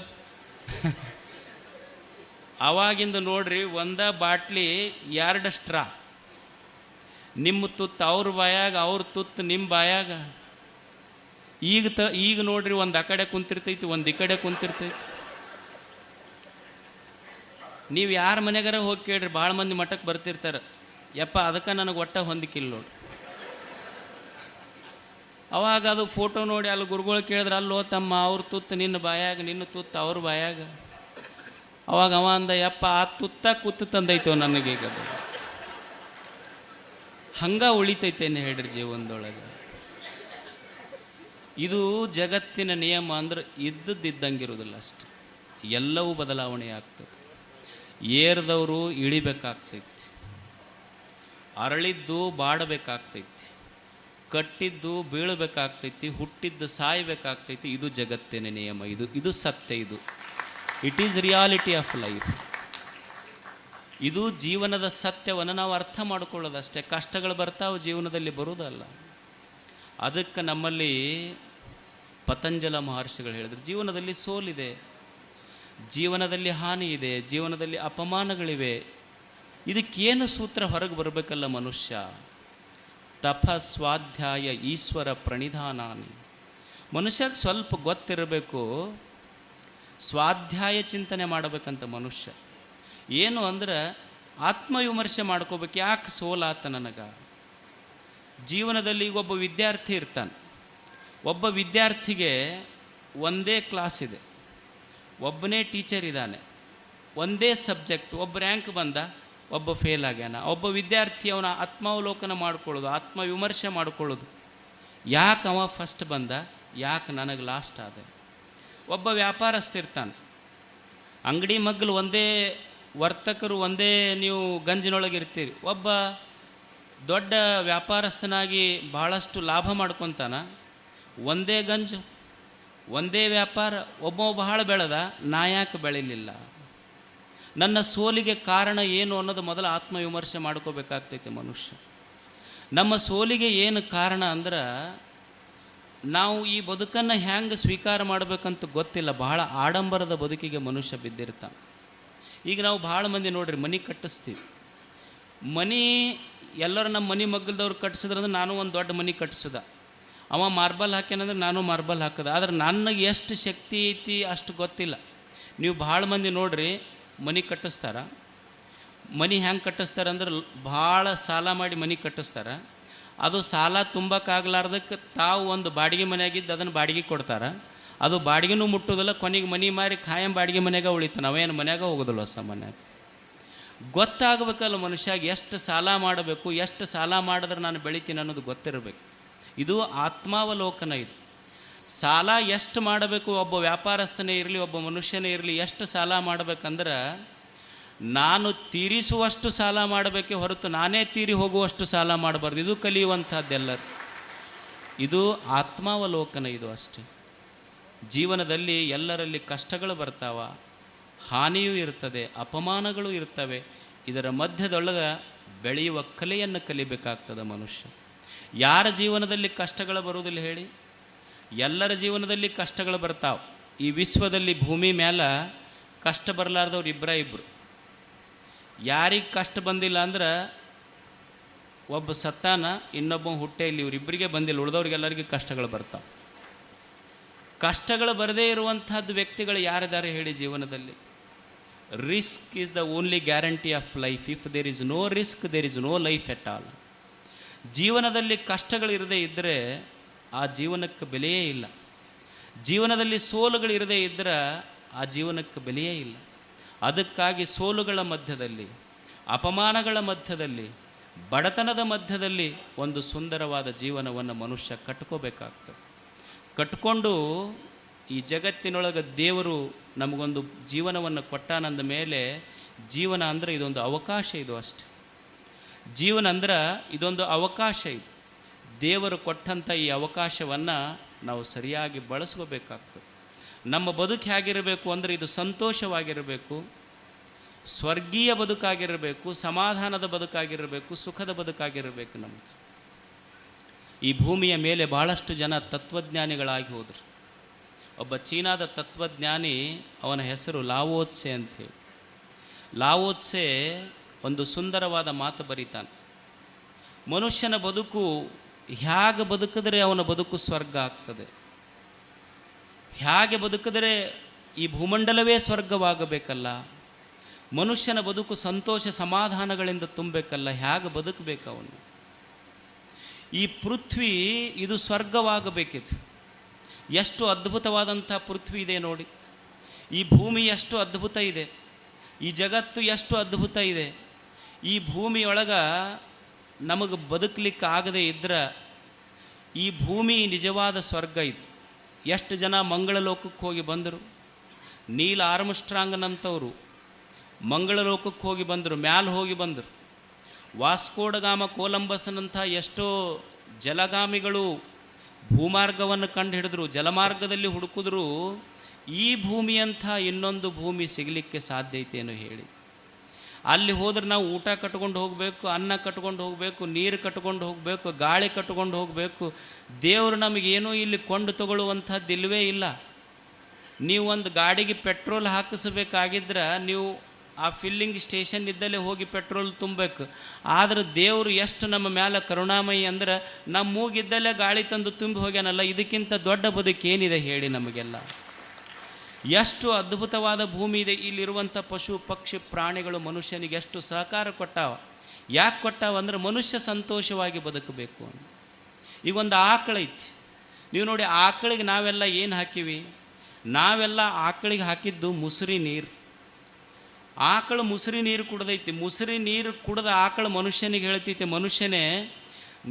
ಅವಾಗಿಂದ ನೋಡ್ರಿ, ಒಂದ ಬಾಟ್ಲಿ 2 ಸ್ಟ್ರಾ, ನಿಮ್ಮ ತುತ್ತು ಅವ್ರ ಬಾಯಾಗ, ಅವ್ರ ತುತ್ತು ನಿಮ್ಮ ಬಾಯಾಗ. ಈಗ ನೋಡ್ರಿ, ಒಂದು ಆ ಕಡೆ ಕುಂತಿರ್ತೈತಿ, ಒಂದು ಈ ಕಡೆ ಕುಂತಿರ್ತೈತಿ. ನೀವು ಯಾರ ಮನೆಗಾರ ಹೋಗಿ ಕೇಳ್ರಿ, ಭಾಳ ಮಂದಿ ಮಠಕ್ಕೆ ಬರ್ತಿರ್ತಾರೆ, ಯಪ್ಪ ಅದಕ್ಕೆ ನನಗೆ ಒಟ್ಟ ಹೊಂದಿಕಿಲ್ಲ ನೋಡಿ. ಅವಾಗ ಅದು ಫೋಟೋ ನೋಡಿ ಅಲ್ಲಿ ಗುರುಗಳು ಕೇಳಿದ್ರೆ, ಅಲ್ಲೋ ತಮ್ಮ, ಅವ್ರ ತುತ್ತು ನಿನ್ನ ಬಾಯಾಗ, ನಿನ್ನ ತುತ್ತು ಅವ್ರ ಬಾಯಾಗ. ಅವಾಗ ಅವ ಅಂದ, ಯಪ್ಪ ಆ ತುತ್ತ ಕೂತು ತಂದೈತೋ ನನಗೀಗ. ಹಂಗೆ ಉಳಿತೈತೇನೆ ಹೇಳ್ರಿ ಜೀವನದೊಳಗೆ. ಇದು ಜಗತ್ತಿನ ನಿಯಮ. ಅಂದ್ರೆ ಇದ್ದಂಗಿರೋದಿಲ್ಲ ಅಷ್ಟೆ, ಎಲ್ಲವೂ ಬದಲಾವಣೆ ಆಗ್ತದೆ. ಏರ್ದವರು ಇಳಿಬೇಕಾಗ್ತೈತಿ, ಅರಳಿದ್ದು ಬಾಡಬೇಕಾಗ್ತೈತಿ, ಕಟ್ಟಿದ್ದು ಬೀಳಬೇಕಾಗ್ತೈತಿ, ಹುಟ್ಟಿದ್ದು ಸಾಯಬೇಕಾಗ್ತೈತಿ. ಇದು ಜಗತ್ತಿನ ನಿಯಮ. ಇದು ಸತ್ಯ. It is reality of life. ಇದು ಜೀವನದ ಸತ್ಯವನ್ನು ನಾವು ಅರ್ಥ ಮಾಡಿಕೊಳ್ಳೋದಷ್ಟೇ. ಕಷ್ಟಗಳು ಬರ್ತಾವೆ, ಜೀವನದಲ್ಲಿ ಬರುವುದಲ್ಲ. ಅದಕ್ಕೆ ನಮ್ಮಲ್ಲಿ ಪತಂಜಲ ಮಹರ್ಷಿಗಳು ಹೇಳಿದರು, ಜೀವನದಲ್ಲಿ ಸೋಲಿದೆ, ಜೀವನದಲ್ಲಿ ಹಾನಿ ಇದೆ, ಜೀವನದಲ್ಲಿ ಅಪಮಾನಗಳಿವೆ. ಇದಕ್ಕೇನು ಸೂತ್ರ ಹೊರಗೆ ಬರಬೇಕಲ್ಲ ಮನುಷ್ಯ? ತಪ ಸ್ವಾಧ್ಯಾಯ ಈಶ್ವರ ಪ್ರಣಿಧಾನಾನಿ. ಮನುಷ್ಯಕ್ಕೆ ಸ್ವಲ್ಪ ಗೊತ್ತಿರಬೇಕು, ಸ್ವಾಧ್ಯಾಯ ಚಿಂತನೆ ಮಾಡಬೇಕಂತ ಮನುಷ್ಯ. ಏನು ಅಂದ್ರೆ ಆತ್ಮವಿಮರ್ಶೆ ಮಾಡ್ಕೋಬೇಕು. ಯಾಕೆ ಸೋಲಾತ ನನಗೆ? ಜೀವನದಲ್ಲಿ ಈಗ ಒಬ್ಬ ವಿದ್ಯಾರ್ಥಿ ಇರ್ತಾನೆ. ಒಬ್ಬ ವಿದ್ಯಾರ್ಥಿಗೆ ಒಂದೇ ಕ್ಲಾಸ್ ಇದೆ, ಒಬ್ಬನೇ ಟೀಚರ್ ಇದ್ದಾನೆ, ಒಂದೇ ಸಬ್ಜೆಕ್ಟ್. ಒಬ್ಬ ರ್ಯಾಂಕ್ ಬಂದ, ಒಬ್ಬ ಫೇಲ್ ಆಗ್ಯಾನ. ಒಬ್ಬ ವಿದ್ಯಾರ್ಥಿ ಅವನ ಆತ್ಮಾವಲೋಕನ ಮಾಡ್ಕೊಳ್ಳೋದು, ಆತ್ಮವಿಮರ್ಶೆ ಮಾಡ್ಕೊಳ್ಳೋದು, ಯಾಕೆ ಅವ ಫಸ್ಟ್ ಬಂದ, ಯಾಕೆ ನನಗೆ ಲಾಸ್ಟ್ ಆದ. ಒಬ್ಬ ವ್ಯಾಪಾರಸ್ಥ ಇರ್ತಾನೆ, ಅಂಗಡಿ ಮಗ್ಗಲು ಒಂದೇ, ವರ್ತಕರು ಒಂದೇ, ನೀವು ಗಂಜಿನೊಳಗೆ ಇರ್ತೀರಿ. ಒಬ್ಬ ದೊಡ್ಡ ವ್ಯಾಪಾರಸ್ಥನಾಗಿ ಭಾಳಷ್ಟು ಲಾಭ ಮಾಡ್ಕೊತಾನ, ಒಂದೇ ಗಂಜು, ಒಂದೇ ವ್ಯಾಪಾರ. ಒಬ್ಬ ಬಹಳ ಬೆಳೆದ, ನಾ ಯಾಕೆ ಬೆಳೀಲಿಲ್ಲ? ನನ್ನ ಸೋಲಿಗೆ ಕಾರಣ ಏನು ಅನ್ನೋದು ಮೊದಲು ಆತ್ಮವಿಮರ್ಶೆ ಮಾಡ್ಕೋಬೇಕಾಗ್ತೈತೆ ಮನುಷ್ಯ. ನಮ್ಮ ಸೋಲಿಗೆ ಏನು ಕಾರಣ ಅಂದ್ರೆ ನಾವು ಈ ಬದುಕನ್ನು ಹ್ಯಾಂಗೆ ಸ್ವೀಕಾರ ಮಾಡಬೇಕಂತ ಗೊತ್ತಿಲ್ಲ. ಬಹಳ ಆಡಂಬರದ ಬದುಕಿಗೆ ಮನುಷ್ಯ ಬಿದ್ದಿರ್ತಾನೆ. ಈಗ ನಾವು ಭಾಳ ಮಂದಿ ನೋಡ್ರಿ ಮನೆ ಕಟ್ಟಿಸ್ತೀವಿ. ಮನೆ ಎಲ್ಲರೂ ನಮ್ಮ ಮನೆ ಮಗ್ಗಲ್ದವ್ರು ಕಟ್ಟಿಸಿದ್ರಂದ್ರೆ ನಾನು ಒಂದು ದೊಡ್ಡ ಮನೆ ಕಟ್ಟಿಸೋದ, ಅವ ಮಾರ್ಬಲ್ ಹಾಕ್ಯಾನಂದ್ರೆ ನಾನು ಮಾರ್ಬಲ್ ಹಾಕೋದ. ಆದ್ರೆ ನನಗೆ ಎಷ್ಟು ಶಕ್ತಿ ಐತಿ ಅಷ್ಟು ಗೊತ್ತಿಲ್ಲ. ನೀವು ಭಾಳ ಮಂದಿ ನೋಡ್ರಿ ಮನೆ ಕಟ್ಟಿಸ್ತಾರ. ಮನೆ ಹೆಂಗೆ ಕಟ್ಟಿಸ್ತಾರೆ ಅಂದ್ರೆ ಭಾಳ ಸಾಲ ಮಾಡಿ ಮನೆ ಕಟ್ಟಿಸ್ತಾರೆ. ಅದು ಸಾಲ ತುಂಬಕ್ಕಾಗಲಾರ್ದಕ್ಕೆ ತಾವು ಒಂದು ಬಾಡಿಗೆ ಮನೆಯಾಗಿದ್ದು ಅದನ್ನು ಬಾಡಿಗೆ ಕೊಡ್ತಾರೆ. ಅದು ಬಾಡಿಗೆನೂ ಮುಟ್ಟೋದಿಲ್ಲ, ಕೊನೆಗೆ ಮನೆ ಮಾರಿ ಖಾಯಂ ಬಾಡಿಗೆ ಮನೆಯಾಗ ಉಳಿತಾನೆ. ಅವೇನು ಮನ್ಯಾಗ ಹೋಗೋದಿಲ್ಲ ಹೊಸ ಮನ್ಯಾಗ. ಗೊತ್ತಾಗಬೇಕಲ್ಲ ಮನುಷ್ಯಾಗ ಎಷ್ಟು ಸಾಲ ಮಾಡಬೇಕು, ಎಷ್ಟು ಸಾಲ ಮಾಡಿದ್ರೆ ನಾನು ಬೆಳಿತೀನಿ ಅನ್ನೋದು ಗೊತ್ತಿರಬೇಕು. ಇದು ಆತ್ಮಾವಲೋಕನ. ಇದು ಸಾಲ ಎಷ್ಟು ಮಾಡಬೇಕು, ಒಬ್ಬ ವ್ಯಾಪಾರಸ್ಥನೇ ಇರಲಿ, ಒಬ್ಬ ಮನುಷ್ಯನೇ ಇರಲಿ, ಎಷ್ಟು ಸಾಲ ಮಾಡಬೇಕಂದ್ರೆ ನಾನು ತೀರಿಸುವಷ್ಟು ಸಾಲ ಮಾಡಬೇಕೇ ಹೊರತು ನಾನೇ ತೀರಿ ಹೋಗುವಷ್ಟು ಸಾಲ ಮಾಡಬಾರ್ದು. ಇದು ಕಲಿಯುವಂಥದ್ದೆಲ್ಲರೂ. ಇದು ಆತ್ಮಾವಲೋಕನ. ಇದು ಅಷ್ಟೇ. ಜೀವನದಲ್ಲಿ ಎಲ್ಲರಲ್ಲಿ ಕಷ್ಟಗಳು ಬರ್ತಾವ, ಹಾನಿಯೂ ಇರ್ತದೆ, ಅಪಮಾನಗಳು ಇರ್ತವೆ. ಇದರ ಮಧ್ಯದೊಳಗೆ ಬೆಳೆಯುವ ಕಲೆಯನ್ನು ಕಲಿಬೇಕಾಗ್ತದೆ ಮನುಷ್ಯ. ಯಾರ ಜೀವನದಲ್ಲಿ ಕಷ್ಟಗಳು ಬರುವುದಿಲ್ಲ ಹೇಳಿ? ಎಲ್ಲರ ಜೀವನದಲ್ಲಿ ಕಷ್ಟಗಳು ಬರ್ತಾವೆ. ಈ ವಿಶ್ವದಲ್ಲಿ ಭೂಮಿ ಮೇಲೆ ಕಷ್ಟ ಬರಲಾರ್ದವ್ರು ಇಬ್ಬರು. ಯಾರಿಗೆ ಕಷ್ಟ ಬಂದಿಲ್ಲ ಅಂದ್ರೆ ಒಬ್ಬ ಸತ್ತಾನ, ಇನ್ನೊಬ್ಬ ಹುಟ್ಟೆ ಇಲ್ಲಿ, ಇವರಿಬ್ಬರಿಗೆ ಬಂದಿಲ್ಲ, ಉಳಿದವ್ರಿಗೆಲ್ಲರಿಗೆ ಕಷ್ಟಗಳು ಬರ್ತಾವೆ. ಕಷ್ಟಗಳು ಬರದೇ ಇರುವಂಥದ್ದು ವ್ಯಕ್ತಿಗಳು ಯಾರಿದ್ದಾರೆ ಹೇಳಿ ಜೀವನದಲ್ಲಿ? Risk is the only guarantee of life. If there is no risk there is no life at all. ಜೀವನದಲ್ಲಿ ಕಷ್ಟಗಳಿರದೇ ಇದ್ದರೆ ಆ ಜೀವನಕ್ಕೆ ಬೆಲೆಯೇ ಇಲ್ಲ. ಜೀವನದಲ್ಲಿ ಸೋಲುಗಳಿರದೇ ಇದ್ದರೆ ಆ ಜೀವನಕ್ಕೆ ಬೆಲೆಯೇ ಇಲ್ಲ. ಅದಕ್ಕಾಗಿ ಸೋಲುಗಳ ಮಧ್ಯದಲ್ಲಿ, ಅಪಮಾನಗಳ ಮಧ್ಯದಲ್ಲಿ, ಬಡತನದ ಮಧ್ಯದಲ್ಲಿ ಒಂದು ಸುಂದರವಾದ ಜೀವನವನ್ನು ಮನುಷ್ಯ ಕಟ್ಕೋಬೇಕಾಗ್ತದೆ. ಕಟ್ಕೊಂಡು ಈ ಜಗತ್ತಿನೊಳಗೆ ದೇವರು ನಮಗೊಂದು ಜೀವನವನ್ನು ಕೊಟ್ಟಾನಂದ ಮೇಲೆ, ಜೀವನ ಅಂದರೆ ಇದೊಂದು ಅವಕಾಶ. ಇದು ಅಷ್ಟೆ. ಜೀವನ ಅಂದ್ರೆ ಇದೊಂದು ಅವಕಾಶ. ಇದು ದೇವರು ಕೊಟ್ಟಂಥ ಈ ಅವಕಾಶವನ್ನು ನಾವು ಸರಿಯಾಗಿ ಬಳಸ್ಕೋಬೇಕಾಗ್ತದೆ. ನಮ್ಮ ಬದುಕು ಹೇಗಿರಬೇಕು ಅಂದರೆ ಇದು ಸಂತೋಷವಾಗಿರಬೇಕು, ಸ್ವರ್ಗೀಯ ಬದುಕಾಗಿರಬೇಕು, ಸಮಾಧಾನದ ಬದುಕಾಗಿರಬೇಕು, ಸುಖದ ಬದುಕಾಗಿರಬೇಕು ನಮ್ಮದು. ಈ ಭೂಮಿಯ ಮೇಲೆ ಭಾಳಷ್ಟು ಜನ ತತ್ವಜ್ಞಾನಿಗಳಾಗಿ ಹೋದರು. ಒಬ್ಬ ಚೀನಾದ ತತ್ವಜ್ಞಾನಿ, ಅವನ ಹೆಸರು ಲಾವೋತ್ಸೆ ಅಂಥೇಳಿ. ಲಾವೋತ್ಸೆ ಒಂದು ಸುಂದರವಾದ ಮಾತು ಬರೀತಾನೆ. ಮನುಷ್ಯನ ಬದುಕು ಹೇಗೆ ಬದುಕಿದ್ರೆ ಅವನ ಬದುಕು ಸ್ವರ್ಗ ಆಗ್ತದೆ, ಹೇಗೆ ಬದುಕಿದರೆ ಈ ಭೂಮಂಡಲವೇ ಸ್ವರ್ಗವಾಗಬೇಕಲ್ಲ, ಮನುಷ್ಯನ ಬದುಕು ಸಂತೋಷ ಸಮಾಧಾನಗಳಿಂದ ತುಂಬಬೇಕಲ್ಲ, ಹೇಗೆ ಬದುಕಬೇಕು ಅವನು? ಈ ಪೃಥ್ವಿ ಇದು ಸ್ವರ್ಗವಾಗಬೇಕಿತ್ತು. ಎಷ್ಟು ಅದ್ಭುತವಾದಂಥ ಪೃಥ್ವಿ ಇದೆ ನೋಡಿ. ಈ ಭೂಮಿ ಎಷ್ಟು ಅದ್ಭುತ ಇದೆ, ಈ ಜಗತ್ತು ಎಷ್ಟು ಅದ್ಭುತ ಇದೆ. ಈ ಭೂಮಿಯೊಳಗೆ ನಮಗೆ ಬದುಕಲಿಕ್ಕೆ ಆಗದೇ ಇದ್ದರೆ ಈ ಭೂಮಿ ನಿಜವಾದ ಸ್ವರ್ಗ ಇದು. ಎಷ್ಟು ಜನ ಮಂಗಳ ಲೋಕಕ್ಕೆ ಹೋಗಿ ಬಂದರು. ನೀಲ್ ಆರ್ಮ್ಸ್ಟ್ರಾಂಗ್ನಂಥವರು ಮಂಗಳ ಲೋಕಕ್ಕೆ ಹೋಗಿ ಬಂದರು, ಮ್ಯಾಲೆ ಹೋಗಿ ಬಂದರು. ವಾಸ್ಕೋಡಗಾಮ ಕೊಲಂಬಸ್ನಂಥ ಎಷ್ಟೋ ಜಲಗಾಮಿಗಳು ಭೂಮಾರ್ಗವನ್ನು ಕಂಡು ಹಿಡಿದ್ರು, ಜಲಮಾರ್ಗದಲ್ಲಿ ಹುಡುಕಿದ್ರು. ಈ ಭೂಮಿಯಂಥ ಇನ್ನೊಂದು ಭೂಮಿ ಸಿಗಲಿಕ್ಕೆ ಸಾಧ್ಯ ಐತೇನೋ ಹೇಳಿ. ಅಲ್ಲಿ ಹೋದ್ರೆ ನಾವು ಊಟ ಕಟ್ಕೊಂಡು ಹೋಗಬೇಕು, ಅನ್ನ ಕಟ್ಕೊಂಡು ಹೋಗಬೇಕು, ನೀರು ಕಟ್ಕೊಂಡು ಹೋಗಬೇಕು, ಗಾಳಿ ಕಟ್ಕೊಂಡು ಹೋಗಬೇಕು. ದೇವರು ನಮಗೇನೂ ಇಲ್ಲಿ ಕೊಂಡು ತಗೊಳ್ಳುವಂಥದ್ದು ಇಲ್ಲವೇ ಇಲ್ಲ. ನೀವು ಒಂದು ಗಾಡಿಗೆ ಪೆಟ್ರೋಲ್ ಹಾಕಿಸ್ಬೇಕಾಗಿದ್ರೆ ನೀವು ಆ ಫಿಲ್ಲಿಂಗ್ ಸ್ಟೇಷನ್ ಇದ್ದಲ್ಲೇ ಹೋಗಿ ಪೆಟ್ರೋಲ್ ತುಂಬಬೇಕು. ಆದರೆ ದೇವರು ಎಷ್ಟು ನಮ್ಮ ಮೇಲೆ ಕರುಣಾಮಯಿ ಅಂದ್ರೆ ನಮ್ಮ ಮೂಗಿದ್ದಲ್ಲೇ ಗಾಳಿ ತಂದು ತುಂಬಿ ಹೋಗ್ಯಾನಲ್ಲ. ಇದಕ್ಕಿಂತ ದೊಡ್ಡ ಬದುಕೇನಿದೆ ಹೇಳಿ ನಮಗೆಲ್ಲ? ಎಷ್ಟು ಅದ್ಭುತವಾದ ಭೂಮಿ ಇದೆ. ಇಲ್ಲಿರುವಂಥ ಪಶು ಪಕ್ಷಿ ಪ್ರಾಣಿಗಳು ಮನುಷ್ಯನಿಗೆ ಎಷ್ಟು ಸಹಕಾರ ಕೊಟ್ಟಾವ. ಯಾಕೆ ಕೊಟ್ಟಾವ ಅಂದ್ರೆ ಮನುಷ್ಯ ಸಂತೋಷವಾಗಿ ಬದುಕಬೇಕು ಅಂತ. ಈಗ ಒಂದು ಆಕಳೈತಿ, ನೀವು ನೋಡಿ ಆಕಳಿಗೆ ನಾವೆಲ್ಲ ಏನು ಹಾಕಿವಿ? ನಾವೆಲ್ಲ ಆಕಳಿಗೆ ಹಾಕಿದ್ದು ಮುಸುರಿ ನೀರು. ಆಕಳು ಮುಸುರಿ ನೀರು ಕುಡ್ದೈತಿ. ಮುಸುರಿ ನೀರು ಕುಡ್ದ ಆಕಳು ಮನುಷ್ಯನಿಗೆ ಹೇಳ್ತೈತಿ, ಮನುಷ್ಯನೇ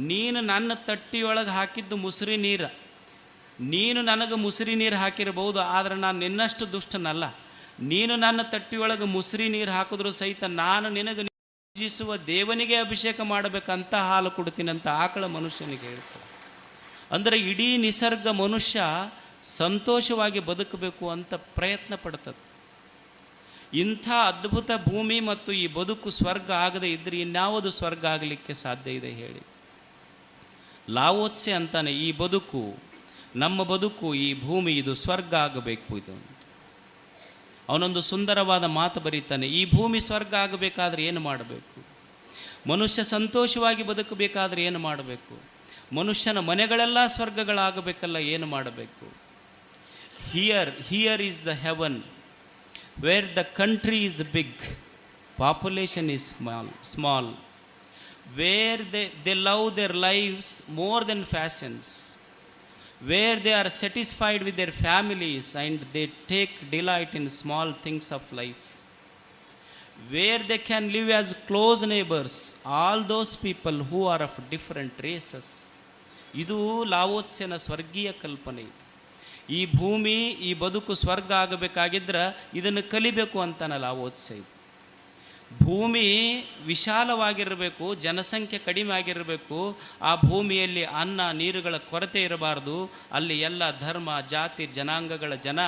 ನೀನು ನನ್ನ ತಟ್ಟಿಯೊಳಗೆ ಹಾಕಿದ್ದು ಮುಸುರಿ ನೀರು. ನೀನು ನನಗೆ ಮುಸುರಿ ನೀರು ಹಾಕಿರಬಹುದು, ಆದರೆ ನಾನು ನಿನ್ನಷ್ಟು ದುಷ್ಟನಲ್ಲ. ನೀನು ನನ್ನ ತಟ್ಟಿಯೊಳಗೆ ಮುಸುರಿ ನೀರು ಹಾಕಿದ್ರೂ ಸಹಿತ ನಾನು ನಿನಗೆ ಪೂಜಿಸುವ ದೇವನಿಗೆ ಅಭಿಷೇಕ ಮಾಡಬೇಕಂತ ಹಾಲು ಕೊಡ್ತೀನಂತ ಆಕಳ ಮನುಷ್ಯನಿಗೆ ಹೇಳ್ತಾರೆ. ಅಂದರೆ ಇಡೀ ನಿಸರ್ಗ ಮನುಷ್ಯ ಸಂತೋಷವಾಗಿ ಬದುಕಬೇಕು ಅಂತ ಪ್ರಯತ್ನ ಪಡ್ತದೆ. ಇಂಥ ಅದ್ಭುತ ಭೂಮಿ ಮತ್ತು ಈ ಬದುಕು ಸ್ವರ್ಗ ಆಗದೆ ಇದ್ದರೆ ಇನ್ಯಾವುದು ಸ್ವರ್ಗ ಆಗಲಿಕ್ಕೆ ಸಾಧ್ಯ ಇದೆ ಹೇಳಿ? ಲಾವೋತ್ಸೆ ಅಂತಾನೆ, ಈ ಬದುಕು, ನಮ್ಮ ಬದುಕು, ಈ ಭೂಮಿ ಇದು ಸ್ವರ್ಗ ಆಗಬೇಕು ಇದು. ಅವನೊಂದು ಸುಂದರವಾದ ಮಾತು ಬರೀತಾನೆ, ಈ ಭೂಮಿ ಸ್ವರ್ಗ ಆಗಬೇಕಾದ್ರೆ ಏನು ಮಾಡಬೇಕು? ಮನುಷ್ಯ ಸಂತೋಷವಾಗಿ ಬದುಕಬೇಕಾದ್ರೆ ಏನು ಮಾಡಬೇಕು? ಮನುಷ್ಯನ ಮನೆಗಳೆಲ್ಲ ಸ್ವರ್ಗಗಳಾಗಬೇಕಲ್ಲ, ಏನು ಮಾಡಬೇಕು? Here is the heaven where the country is big, population is small, where they love their lives more than fashions, where they are satisfied with their families and they take delight in small things of life, where they can live as close neighbors, all those people who are of different races. ಇದು ಲಾವೋತ್ಸೆನ ಸ್ವರ್ಗೀಯ ಕಲ್ಪನೆ. ಈ ಭೂಮಿ, ಈ ಬದುಕು ಸ್ವರ್ಗ ಆಗಬೇಕಾಗಿದ್ರೆ ಇದನ್ನು ಕಲಿಬೇಕು ಅಂತಾನೆ ಲಾವೋತ್ಸೆ. ಇದು ಭೂಮಿ ವಿಶಾಲವಾಗಿರಬೇಕು, ಜನಸಂಖ್ಯೆ ಕಡಿಮೆ ಆಗಿರಬೇಕು, ಆ ಭೂಮಿಯಲ್ಲಿ ಅನ್ನ ನೀರುಗಳ ಕೊರತೆ ಇರಬಾರ್ದು, ಅಲ್ಲಿ ಎಲ್ಲ ಧರ್ಮ ಜಾತಿ ಜನಾಂಗಗಳ ಜನ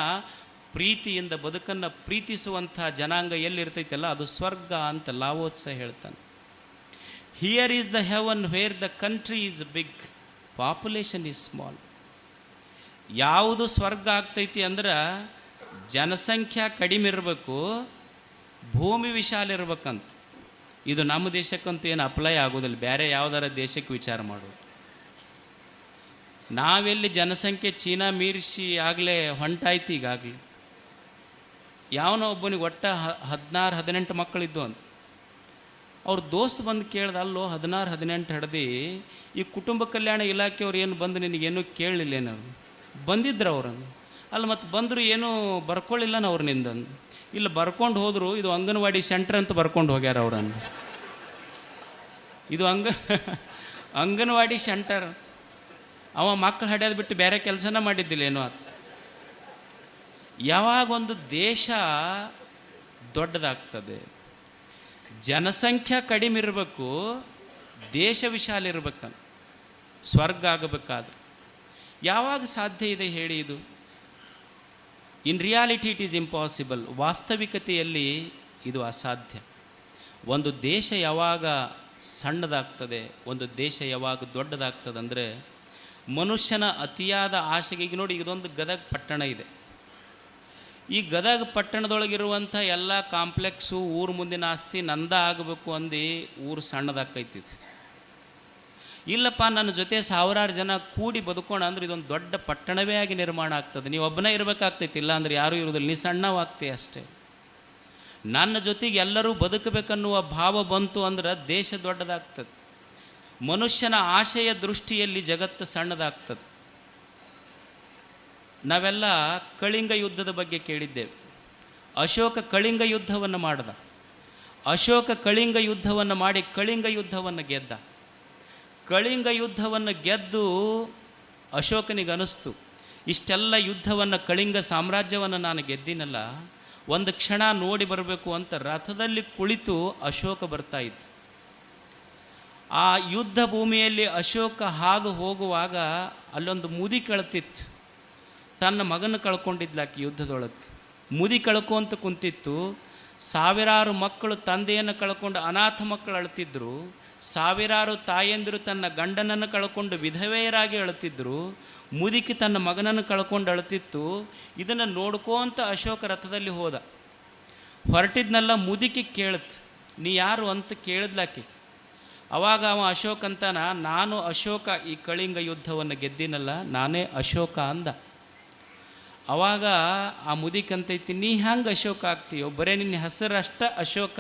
ಪ್ರೀತಿಯಿಂದ ಬದುಕನ್ನು ಪ್ರೀತಿಸುವಂಥ ಜನಾಂಗ ಎಲ್ಲಿರ್ತೈತಲ್ಲ ಅದು ಸ್ವರ್ಗ ಅಂತ ಲಾವೋತ್ಸೆ ಹೇಳ್ತಾನೆ. Here is the heaven where the country is big, population is small. ಯಾವುದು ಸ್ವರ್ಗ ಆಗ್ತೈತಿ ಅಂದ್ರೆ ಜನಸಂಖ್ಯೆ ಕಡಿಮೆ ಇರಬೇಕು, ಭೂಮಿ ವಿಶಾಲ ಇರ್ಬೇಕಂತ. ಇದು ನಮ್ಮ ದೇಶಕ್ಕಂತೂ ಏನು ಅಪ್ಲೈ ಆಗೋದಿಲ್ಲ, ಬೇರೆ ಯಾವುದಾರ ದೇಶಕ್ಕೆ ವಿಚಾರ ಮಾಡೋದು. ನಾವೆಲ್ಲಿ ಜನಸಂಖ್ಯೆ ಚೀನಾ ಮೀರಿಸಿ ಆಗಲೇ ಹೊಂಟಾಯ್ತು. ಈಗಾಗಲೇ ಯಾವನೋ ಒಬ್ಬನಿಗೆ ಒಟ್ಟ 16-18 ಮಕ್ಕಳಿದ್ದು ಅಂತ ಅವ್ರ ದೋಸ್ತ್ ಬಂದು ಕೇಳ್ದ, ಅಲ್ಲೋ 16-18 ಹಿಡ್ದು ಈ ಕುಟುಂಬ ಕಲ್ಯಾಣ ಇಲಾಖೆಯವ್ರು ಏನು ಬಂದು ನಿನಗೇನು ಕೇಳಲಿಲ್ಲ ಏನಾರು? ಬಂದಿದ್ರು ಅವ್ರನ್ನು. ಅಲ್ಲಿ ಮತ್ತು ಬಂದರು ಏನೂ ಬರ್ಕೊಳ್ಳಿಲ್ಲ ಅವ್ರನ್ನಿಂದಂದು. ಇಲ್ಲ ಬರ್ಕೊಂಡು ಹೋದರು, ಇದು ಅಂಗನವಾಡಿ ಸೆಂಟ್ರ್ ಅಂತ ಬರ್ಕೊಂಡು ಹೋಗ್ಯಾರ ಅವರನ್ನು. ಇದು ಅಂಗನವಾಡಿ ಸೆಂಟರ್. ಅವ ಮಕ್ಕಳು ಹಡ್ಯೋದು ಬಿಟ್ಟು ಬೇರೆ ಕೆಲಸನ ಮಾಡಿದ್ದಿಲ್ಲ ಏನೋ ಅಂತ. ಯಾವಾಗ ಒಂದು ದೇಶ ದೊಡ್ಡದಾಗ್ತದೆ, ಜನಸಂಖ್ಯೆ ಕಡಿಮೆ ಇರಬೇಕು, ದೇಶ ವಿಶಾಲ ಇರಬೇಕಂತ, ಸ್ವರ್ಗ ಆಗಬೇಕಾದ್ರೆ ಯಾವಾಗ ಸಾಧ್ಯ ಇದೆ ಹೇಳಿ? ಇದು in reality it is impossible. ವಾಸ್ತವಿಕತೆಯಲ್ಲಿ ಇದು ಅಸಾಧ್ಯ. ಒಂದು ದೇಶ ಯಾವಾಗ ಸಣ್ಣದಾಗ್ತದೆ, ಒಂದು ದೇಶ ಯಾವಾಗ ದೊಡ್ಡದಾಗ್ತದೆ ಅಂದರೆ ಮನುಷ್ಯನ ಅತಿಯಾದ ಆಶೆಗೆ. ಈಗ ನೋಡಿ, ಇದೊಂದು ಗದಗ ಪಟ್ಟಣ ಇದೆ. ಈ ಗದಗ ಪಟ್ಟಣದೊಳಗಿರುವಂಥ ಎಲ್ಲ ಕಾಂಪ್ಲೆಕ್ಸು, ಊರು ಮುಂದಿನ ಆಸ್ತಿ ನಂದ ಆಗಬೇಕು ಅಂದು ಊರು ಸಣ್ಣದಾಕೈತಿತ್ತು. ಇಲ್ಲಪ್ಪ, ನನ್ನ ಜೊತೆ 1000 ಜನ ಕೂಡಿ ಬದುಕೋಣ ಅಂದ್ರೆ ಇದೊಂದು ದೊಡ್ಡ ಪಟ್ಟಣವೇ ಆಗಿ ನಿರ್ಮಾಣ ಆಗ್ತದೆ. ನೀವು ಒಬ್ಬನೇ ಇರಬೇಕಾಗ್ತೈತಿ, ಇಲ್ಲ ಅಂದರೆ ಯಾರೂ ಇರೋದಿಲ್ಲ, ನೀ ಸಣ್ಣವಾಗ್ತೀಯ ಅಷ್ಟೇ. ನನ್ನ ಜೊತೆಗೆ ಎಲ್ಲರೂ ಬದುಕಬೇಕನ್ನುವ ಭಾವ ಬಂತು ಅಂದ್ರೆ ದೇಶ ದೊಡ್ಡದಾಗ್ತದೆ. ಮನುಷ್ಯನ ಆಶೆಯ ದೃಷ್ಟಿಯಲ್ಲಿ ಜಗತ್ತು ಸಣ್ಣದಾಗ್ತದೆ. ನಾವೆಲ್ಲ ಕಳಿಂಗ ಯುದ್ಧದ ಬಗ್ಗೆ ಕೇಳಿದ್ದೇವೆ. ಅಶೋಕ ಕಳಿಂಗ ಯುದ್ಧವನ್ನು ಮಾಡ್ದ. ಅಶೋಕ ಕಳಿಂಗ ಯುದ್ಧವನ್ನು ಮಾಡಿ ಕಳಿಂಗ ಯುದ್ಧವನ್ನು ಗೆದ್ದ. ಕಳಿಂಗ ಯುದ್ಧವನ್ನು ಗೆದ್ದು ಅಶೋಕನಿಗೆ ಅನಿಸ್ತು, ಇಷ್ಟೆಲ್ಲ ಯುದ್ಧವನ್ನು, ಕಳಿಂಗ ಸಾಮ್ರಾಜ್ಯವನ್ನು ನಾನು ಗೆದ್ದಿನಲ್ಲ, ಒಂದು ಕ್ಷಣ ನೋಡಿ ಬರಬೇಕು ಅಂತ ರಥದಲ್ಲಿ ಕುಳಿತು ಅಶೋಕ ಬರ್ತಾ ಇದ್ದ. ಆ ಯುದ್ಧ ಭೂಮಿಯಲ್ಲಿ ಅಶೋಕ ಹಾದು ಹೋಗುವಾಗ ಅಲ್ಲೊಂದು ಮುದಿ ಕಳ್ತಿತ್ತು. ತನ್ನ ಮಗನ ಕಳ್ಕೊಂಡಿದ್ಲಾಕಿ ಯುದ್ಧದೊಳಗೆ. ಮುದಿ ಕಳ್ಕೊಂತ ಕುಂತಿತ್ತು. ಸಾವಿರಾರು ಮಕ್ಕಳು ತಂದೆಯನ್ನು ಕಳ್ಕೊಂಡು ಅನಾಥ ಮಕ್ಕಳು ಅಳ್ತಿದ್ರು, ಸಾವಿರಾರು ತಾಯಂದಿರು ತನ್ನ ಗಂಡನನ್ನು ಕಳ್ಕೊಂಡು ವಿಧವೆಯರಾಗಿ ಅಳುತ್ತಿದ್ದರು, ಮುದುಕಿ ತನ್ನ ಮಗನನ್ನು ಕಳ್ಕೊಂಡು ಅಳುತ್ತಿತ್ತು. ಇದನ್ನು ನೋಡ್ಕೋಂತ ಅಶೋಕ ರಥದಲ್ಲಿ ಹೋದ. ಹೊರಟಿದ್ನೆಲ್ಲ ಮುದುಕಿ ಕೇಳತ್, ನೀ ಯಾರು ಅಂತ ಕೇಳಿದ್ಲಾಕಿ. ಅವಾಗ ಅವ ಅಶೋಕ ಅಂತಾನ, ನಾನು ಅಶೋಕ, ಈ ಕಳಿಂಗ ಯುದ್ಧವನ್ನು ಗೆದ್ದಿನಲ್ಲ, ನಾನೇ ಅಶೋಕ ಅಂದ. ಅವಾಗ ಆ ಮುದಿಕಂತೈತಿ, ನೀ ಹ್ಯಾಂಗೆ ಅಶೋಕ ಆಗ್ತೀಯೋ, ಬರೇ ನಿನ್ನ ಹೆಸರಷ್ಟ ಅಶೋಕ.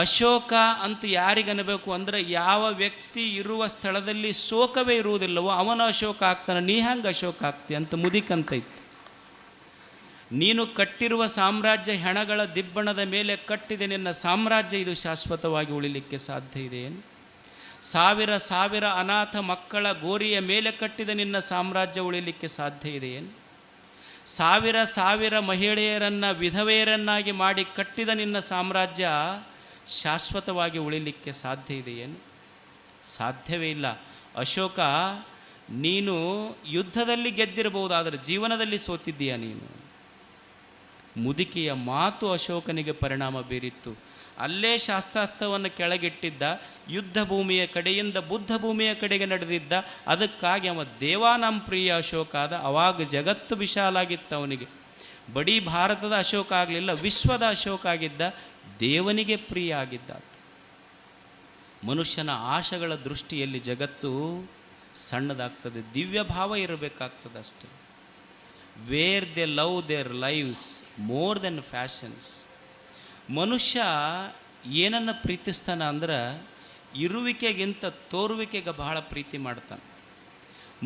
ಅಶೋಕ ಅಂತ ಯಾರಿಗನ್ನಬೇಕು ಅಂದರೆ, ಯಾವ ವ್ಯಕ್ತಿ ಇರುವ ಸ್ಥಳದಲ್ಲಿ ಶೋಕವೇ ಇರುವುದಿಲ್ಲವೋ ಅವನ ಅಶೋಕ ಆಗ್ತಾನೆ. ನೀ ಹ್ಯಾಂಗೆ ಅಶೋಕ ಆಗ್ತಿ ಅಂತ ಮುದಿಕಂತೈತಿ. ನೀನು ಕಟ್ಟಿರುವ ಸಾಮ್ರಾಜ್ಯ ಹೆಣಗಳ ದಿಬ್ಬಣದ ಮೇಲೆ ಕಟ್ಟಿದೆ ನಿನ್ನ ಸಾಮ್ರಾಜ್ಯ, ಇದು ಶಾಶ್ವತವಾಗಿ ಉಳಿಲಿಕ್ಕೆ ಸಾಧ್ಯ ಇದೆಯೇನು? ಸಾವಿರ ಸಾವಿರ ಅನಾಥ ಮಕ್ಕಳ ಗೋರಿಯ ಮೇಲೆ ಕಟ್ಟಿದ ನಿನ್ನ ಸಾಮ್ರಾಜ್ಯ ಉಳಿಲಿಕ್ಕೆ ಸಾಧ್ಯ ಇದೆಯೇನು? ಸಾವಿರ ಸಾವಿರ ಮಹಿಳೆಯರನ್ನು ವಿಧವೆಯರನ್ನಾಗಿ ಮಾಡಿ ಕಟ್ಟಿದ ನಿನ್ನ ಸಾಮ್ರಾಜ್ಯ ಶಾಶ್ವತವಾಗಿ ಉಳಿಲಿಕ್ಕೆ ಸಾಧ್ಯ ಇದೆಯೇನು? ಸಾಧ್ಯವೇ ಇಲ್ಲ. ಅಶೋಕ, ನೀನು ಯುದ್ಧದಲ್ಲಿ ಗೆದ್ದಿರಬಹುದು, ಆದರೆ ಜೀವನದಲ್ಲಿ ಸೋತಿದ್ದೀಯ ನೀನು. ಮುದುಕಿಯ ಮಾತು ಅಶೋಕನಿಗೆ ಪರಿಣಾಮ ಬೀರಿತ್ತು. ಅಲ್ಲೇ ಶಾಸ್ತ್ರಾಸ್ತ್ರವನ್ನು ಕೆಳಗಿಟ್ಟಿದ್ದ, ಯುದ್ಧ ಭೂಮಿಯ ಕಡೆಯಿಂದ ಬುದ್ಧ ಭೂಮಿಯ ಕಡೆಗೆ ನಡೆದಿದ್ದ. ಅದಕ್ಕಾಗಿ ಅವ ದೇವಾನಾಂ ಪ್ರಿಯ ಅಶೋಕ ಆದ. ಅವಾಗ ಜಗತ್ತು ವಿಶಾಲಾಗಿತ್ತು ಅವನಿಗೆ. ಬಡೀ ಭಾರತದ ಅಶೋಕ ಆಗಲಿಲ್ಲ, ವಿಶ್ವದ ಅಶೋಕ ಆಗಿದ್ದ, ದೇವನಿಗೆ ಪ್ರಿಯ ಆಗಿದ್ದ. ಮನುಷ್ಯನ ಆಶೆಗಳ ದೃಷ್ಟಿಯಲ್ಲಿ ಜಗತ್ತು ಸಣ್ಣದಾಗ್ತದೆ, ದಿವ್ಯ ಭಾವ ಇರಬೇಕಾಗ್ತದೆ ಅಷ್ಟೆ. Where they love their lives more than fashions. ಮನುಷ್ಯ ಏನನ್ನು ಪ್ರೀತಿಸ್ತಾನೆ ಅಂದ್ರೆ, ಇರುವಿಕೆಗಿಂತ ತೋರುವಿಕೆಗೆ ಬಹಳ ಪ್ರೀತಿ ಮಾಡ್ತಾನೆ.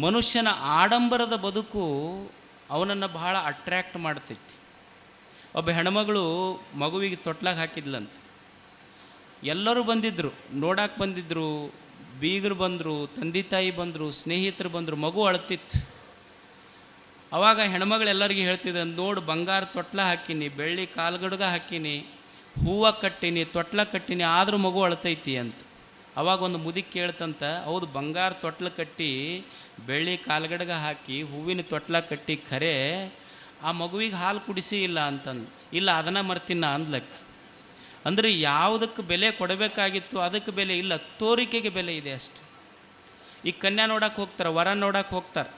ಮನುಷ್ಯನ ಆಡಂಬರದ ಬದುಕು ಅವನನ್ನು ಬಹಳ ಅಟ್ರ್ಯಾಕ್ಟ್ ಮಾಡ್ತೈತಿ. ಒಬ್ಬ ಹೆಣ್ಮಗಳು ಮಗುವಿಗೆ ತೊಟ್ಲಾಗ ಹಾಕಿದ್ಲಂತ. ಎಲ್ಲರೂ ಬಂದಿದ್ದರು, ನೋಡಕ್ಕೆ ಬಂದಿದ್ದರು, ಬೀಗರು ಬಂದರು, ತಂದೆ ತಾಯಿ ಬಂದರು, ಸ್ನೇಹಿತರು ಬಂದರು. ಮಗು ಅಳ್ತಿತ್ತು. ಅವಾಗ ಹೆಣ್ಮಗಳು ಎಲ್ಲರಿಗೂ ಹೇಳ್ತಿದ್ದೆ, ನೋಡು ಬಂಗಾರ ತೊಟ್ಲ ಹಾಕೀನಿ, ಬೆಳ್ಳಿ ಕಾಲ್ಗಡ್ಗ ಹಾಕೀನಿ, ಹೂವು ಕಟ್ಟೀನಿ, ತೊಟ್ಲ ಕಟ್ಟೀನಿ, ಆದರೂ ಮಗು ಅಳ್ತೈತಿ ಅಂತ. ಅವಾಗ ಒಂದು ಮುದುಕಿ ಕೇಳ್ತಂತ, ಹೌದು ಬಂಗಾರ ತೊಟ್ಲ ಕಟ್ಟಿ, ಬೆಳ್ಳಿ ಕಾಲ್ಗಡ್ಗ ಹಾಕಿ, ಹೂವಿನ ತೊಟ್ಲ ಕಟ್ಟಿ, ಖರೆ ಆ ಮಗುವಿಗೆ ಹಾಲು ಕುಡಿಸಿ ಇಲ್ಲ ಅಂತಂದು. ಇಲ್ಲ, ಅದನ್ನು ಮರ್ತಿನ ಅಂದ್ಲಕ್ಕೆ. ಅಂದರೆ ಯಾವುದಕ್ಕೆ ಬೆಲೆ ಕೊಡಬೇಕಾಗಿತ್ತು ಅದಕ್ಕೆ ಬೆಲೆ ಇಲ್ಲ, ತೋರಿಕೆಗೆ ಬೆಲೆ ಇದೆ ಅಷ್ಟೆ. ಈ ಕನ್ಯಾ ನೋಡಕ್ಕೆ ಹೋಗ್ತಾರೆ, ವರ ನೋಡಕ್ಕೆ ಹೋಗ್ತಾರೆ.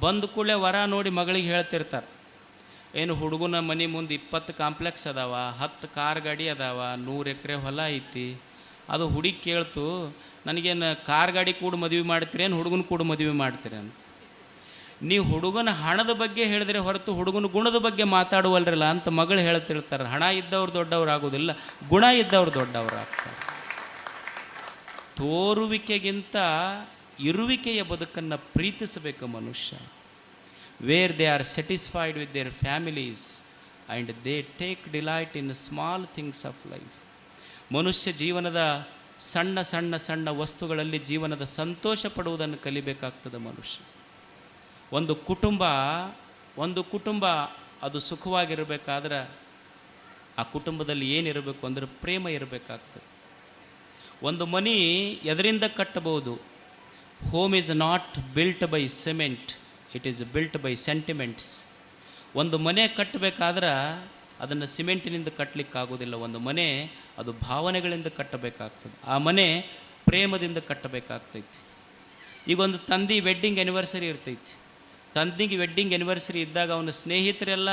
ಬಂದು ಕೂಡಲೇ ವರ ನೋಡಿ ಮಗಳಿಗೆ ಹೇಳ್ತಿರ್ತಾರೆ, ಏನು ಹುಡುಗನ ಮನೆ ಮುಂದೆ 20 ಕಾಂಪ್ಲೆಕ್ಸ್ ಅದಾವ, 10 ಕಾರ್ ಗಾಡಿ ಅದಾವ, 100 ಎಕರೆ ಹೊಲ ಐತಿ. ಅದು ಹುಡುಗಿ ಕೇಳ್ತು, ನನಗೇನು ಕಾರ್ ಗಾಡಿ ಕೂಡ ಮದುವೆ ಮಾಡ್ತೀರೇನು, ಹುಡುಗನ ಕೂಡ ಮದುವೆ ಮಾಡ್ತೀರೇನು? ನೀವು ಹುಡುಗನ ಹಣದ ಬಗ್ಗೆ ಹೇಳಿದ್ರೆ ಹೊರತು ಹುಡುಗನ ಗುಣದ ಬಗ್ಗೆ ಮಾತಾಡುವಲ್ರಲ್ಲ ಅಂತ ಮಗಳು ಹೇಳ್ತಿರ್ತಾರೆ. ಹಣ ಇದ್ದವ್ರು ದೊಡ್ಡವ್ರು ಆಗೋದಿಲ್ಲ, ಗುಣ ಇದ್ದವ್ರು ದೊಡ್ಡವ್ರು ಆಗ್ತಾರೆ. ತೋರುವಿಕೆಗಿಂತ ಇರುವಿಕೆಯ ಬದುಕನ್ನು ಪ್ರೀತಿಸಬೇಕು ಮನುಷ್ಯ. Where they are satisfied with their families and they take delight in small things of life. ಮನುಷ್ಯ ಜೀವನದ ಸಣ್ಣ ಸಣ್ಣ ಸಣ್ಣ ವಸ್ತುಗಳಲ್ಲಿ ಜೀವನದ ಸಂತೋಷ ಪಡುವುದನ್ನು ಕಲಿಬೇಕಾಗ್ತದೆ ಮನುಷ್ಯ. ಒಂದು ಕುಟುಂಬ ಅದು ಸುಖವಾಗಿರಬೇಕಾದ್ರೆ ಆ ಕುಟುಂಬದಲ್ಲಿ ಏನಿರಬೇಕು ಅಂದರೆ ಪ್ರೇಮ ಇರಬೇಕಾಗ್ತದೆ. ಒಂದು ಮನೆ ಎದರಿಂದ ಕಟ್ಟಬಹುದು? Home is not built by cement, it is built by sentiments. ಒಂದು ಮನೆ ಕಟ್ಟಬೇಕಾದ್ರೆ ಅದನ್ನು ಸಿಮೆಂಟಿನಿಂದ ಕಟ್ಟಲಿಕ್ಕಾಗೋದಿಲ್ಲ. ಒಂದು ಮನೆ ಅದು ಭಾವನೆಗಳಿಂದ ಕಟ್ಟಬೇಕಾಗ್ತದೆ. ಆ ಮನೆ ಪ್ರೇಮದಿಂದ ಕಟ್ಟಬೇಕಾಗ್ತೈತಿ. ಈಗ ಒಂದು ತಂದೆ ವೆಡ್ಡಿಂಗ್ ಆ್ಯನಿವರ್ಸರಿ ಇರ್ತೈತಿ. ತಂದೆಗೆ ವೆಡ್ಡಿಂಗ್ ಆ್ಯನಿವರ್ಸರಿ ಇದ್ದಾಗ ಅವನ ಸ್ನೇಹಿತರೆಲ್ಲ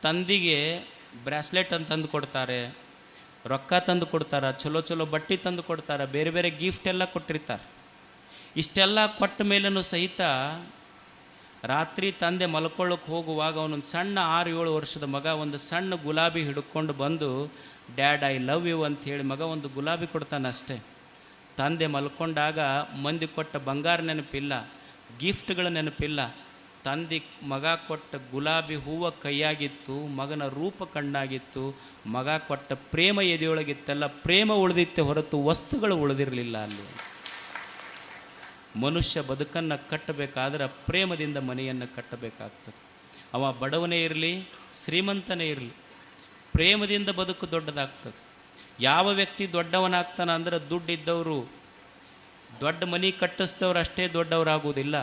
ತಂದೆಗೆ ಬ್ರಾಸ್ಲೆಟ್ ಅಂತ ತಂದು ಕೊಡ್ತಾರೆ, ರೊಕ್ಕ ತಂದು ಕೊಡ್ತಾರೆ, ಚಲೋ ಚಲೋ ಬಟ್ಟೆ ತಂದು ಕೊಡ್ತಾರೆ, ಬೇರೆ ಬೇರೆ ಗಿಫ್ಟ್ ಎಲ್ಲ ಕೊಟ್ಟಿರ್ತಾರೆ. ಇಷ್ಟೆಲ್ಲ ಕೊಟ್ಟ ಮೇಲೂ ಸಹಿತ ರಾತ್ರಿ ತಂದೆ ಮಲ್ಕೊಳ್ಳೋಕೆ ಹೋಗುವಾಗ ಅವನೊಂದು ಸಣ್ಣ 6-7 ವರ್ಷದ ಮಗ ಒಂದು ಸಣ್ಣ ಗುಲಾಬಿ ಹಿಡ್ಕೊಂಡು ಬಂದು, ಡ್ಯಾಡ್ ಐ ಲವ್ ಯು ಅಂಥೇಳಿ ಮಗ ಒಂದು ಗುಲಾಬಿ ಕೊಡ್ತಾನೆ ಅಷ್ಟೇ. ತಂದೆ ಮಲ್ಕೊಂಡಾಗ ಮಂದಿ ಕೊಟ್ಟ ಬಂಗಾರ ನೆನಪಿಲ್ಲ, ಗಿಫ್ಟ್ಗಳ ನೆನಪಿಲ್ಲ. ತಂದೆ ಮಗ ಕೊಟ್ಟ ಗುಲಾಬಿ ಹೂವು ಕೈಯಾಗಿತ್ತು, ಮಗನ ರೂಪ ಕಣ್ಣಾಗಿತ್ತು, ಮಗ ಕೊಟ್ಟ ಪ್ರೇಮ ಎದೆಯೊಳಗಿತ್ತಲ್ಲ, ಪ್ರೇಮ ಉಳಿದಿತ್ತೆ ಹೊರತು ವಸ್ತುಗಳು ಉಳಿದಿರಲಿಲ್ಲ ಅಲ್ಲಿ. ಮನುಷ್ಯ ಬದುಕನ್ನು ಕಟ್ಟಬೇಕಾದ್ರೆ ಪ್ರೇಮದಿಂದ ಮನೆಯನ್ನು ಕಟ್ಟಬೇಕಾಗ್ತದೆ. ಅವ ಬಡವನೇ ಇರಲಿ ಶ್ರೀಮಂತನೇ ಇರಲಿ, ಪ್ರೇಮದಿಂದ ಬದುಕು ದೊಡ್ಡದಾಗ್ತದೆ. ಯಾವ ವ್ಯಕ್ತಿ ದೊಡ್ಡವನಾಗ್ತಾನೆ ಅಂದರೆ ದುಡ್ಡಿದ್ದವರು, ದೊಡ್ಡ ಮನೆ ಕಟ್ಟಿಸಿದವರು ಅಷ್ಟೇ ದೊಡ್ಡವರಾಗುವುದಿಲ್ಲ,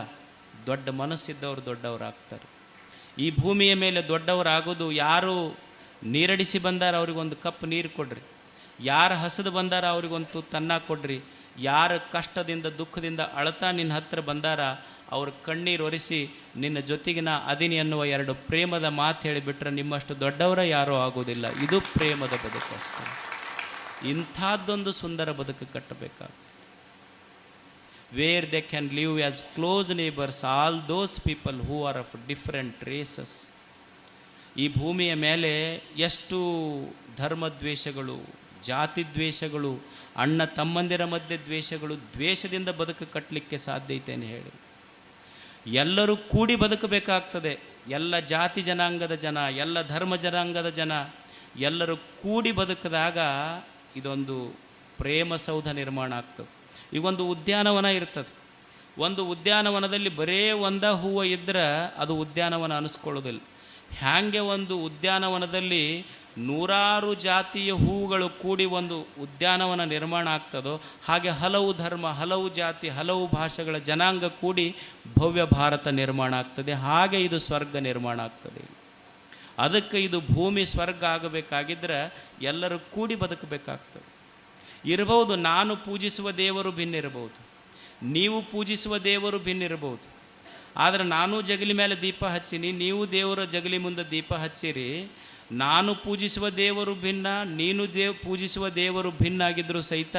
ದೊಡ್ಡ ಮನಸ್ಸಿದ್ದವರು ದೊಡ್ಡವರಾಗ್ತಾರೆ. ಈ ಭೂಮಿಯ ಮೇಲೆ ದೊಡ್ಡವರಾಗೋದು ಯಾರು ನೀರಡಿಸಿ ಬಂದಾರ ಅವ್ರಿಗೊಂದು ಕಪ್ ನೀರು ಕೊಡ್ರಿ, ಯಾರು ಹಸಿದು ಬಂದಾರ ಅವ್ರಿಗೊಂದು ತನ್ನ ಕೊಡ್ರಿ, ಯಾರು ಕಷ್ಟದಿಂದ ದುಃಖದಿಂದ ಅಳತಾ ನಿನ್ನ ಹತ್ರ ಬಂದಾರ ಅವ್ರ ಕಣ್ಣೀರು ಒರೆಸಿ ನಿನ್ನ ಜೊತೆಗೆ ನಾ ಅದೀನಿ ಅನ್ನುವ 2 ಪ್ರೇಮದ ಮಾತು ಹೇಳಿಬಿಟ್ರೆ ನಿಮ್ಮಷ್ಟು ದೊಡ್ಡವರ ಯಾರೂ ಆಗೋದಿಲ್ಲ. ಇದು ಪ್ರೇಮದ ಬದುಕು ಅಷ್ಟೇ. ಇಂಥದ್ದೊಂದು ಸುಂದರ ಬದುಕು ಕಟ್ಟಬೇಕಾಗ್ತದೆ. Where they can live as close neighbours all those people who are of different races. ಈ ಭೂಮಿಯ ಮೇಲೆ ಎಷ್ಟು ಧರ್ಮದ್ವೇಷಗಳು, ಜಾತಿ ದ್ವೇಷಗಳು, ಅಣ್ಣ ತಮ್ಮಂದಿರ ಮಧ್ಯೆ ದ್ವೇಷಗಳು, ದ್ವೇಷದಿಂದ ಬದುಕು ಕಟ್ಟಲಿಕ್ಕೆ ಸಾಧ್ಯ ಐತೇನೆ ಹೇಳಿ. ಎಲ್ಲರೂ ಕೂಡಿ ಬದುಕಬೇಕಾಗ್ತದೆ. ಎಲ್ಲ ಜಾತಿ ಜನಾಂಗದ ಜನ, ಎಲ್ಲ ಧರ್ಮ ಜನಾಂಗದ ಜನ ಎಲ್ಲರೂ ಕೂಡಿ ಬದುಕಿದಾಗ ಇದೊಂದು ಪ್ರೇಮ ಸೌಧ ನಿರ್ಮಾಣ ಆಗ್ತದೆ. ಈಗೊಂದು ಉದ್ಯಾನವನ ಇರ್ತದೆ. ಒಂದು ಉದ್ಯಾನವನದಲ್ಲಿ ಬರೇ ಒಂದ ಹೂವು ಇದ್ದರೆ ಅದು ಉದ್ಯಾನವನ ಅನಿಸ್ಕೊಳ್ಳೋದಿಲ್ಲ. ಹ್ಯಾಂಗೆ ಒಂದು ಉದ್ಯಾನವನದಲ್ಲಿ ನೂರಾರು ಜಾತಿಯ ಹೂವುಗಳು ಕೂಡಿ ಒಂದು ಉದ್ಯಾನವನ ನಿರ್ಮಾಣ ಆಗ್ತದೋ ಹಾಗೆ ಹಲವು ಧರ್ಮ, ಹಲವು ಜಾತಿ, ಹಲವು ಭಾಷೆಗಳ ಜನಾಂಗ ಕೂಡಿ ಭವ್ಯ ಭಾರತ ನಿರ್ಮಾಣ ಆಗ್ತದೆ. ಹಾಗೆ ಇದು ಸ್ವರ್ಗ ನಿರ್ಮಾಣ ಆಗ್ತದೆ. ಅದಕ್ಕೆ ಇದು ಭೂಮಿ ಸ್ವರ್ಗ ಆಗಬೇಕಾಗಿದ್ದರೆ ಎಲ್ಲರೂ ಕೂಡಿ ಬದುಕಬೇಕಾಗ್ತದೆ. ಇರಬಹುದು, ನಾನು ಪೂಜಿಸುವ ದೇವರು ಭಿನ್ನ ಇರಬಹುದು, ನೀವು ಪೂಜಿಸುವ ದೇವರು ಭಿನ್ನ ಇರಬಹುದು. ಆದರೆ ನಾನು ಜಗಲಿ ಮೇಲೆ ದೀಪ ಹಚ್ಚೀನಿ, ನೀವು ದೇವರ ಜಗಲಿ ಮುಂದೆ ದೀಪ ಹಚ್ಚಿರಿ. ನಾನು ಪೂಜಿಸುವ ದೇವರು ಭಿನ್ನ, ನೀನು ಪೂಜಿಸುವ ದೇವರು ಭಿನ್ನ ಆಗಿದ್ದರೂ ಸಹಿತ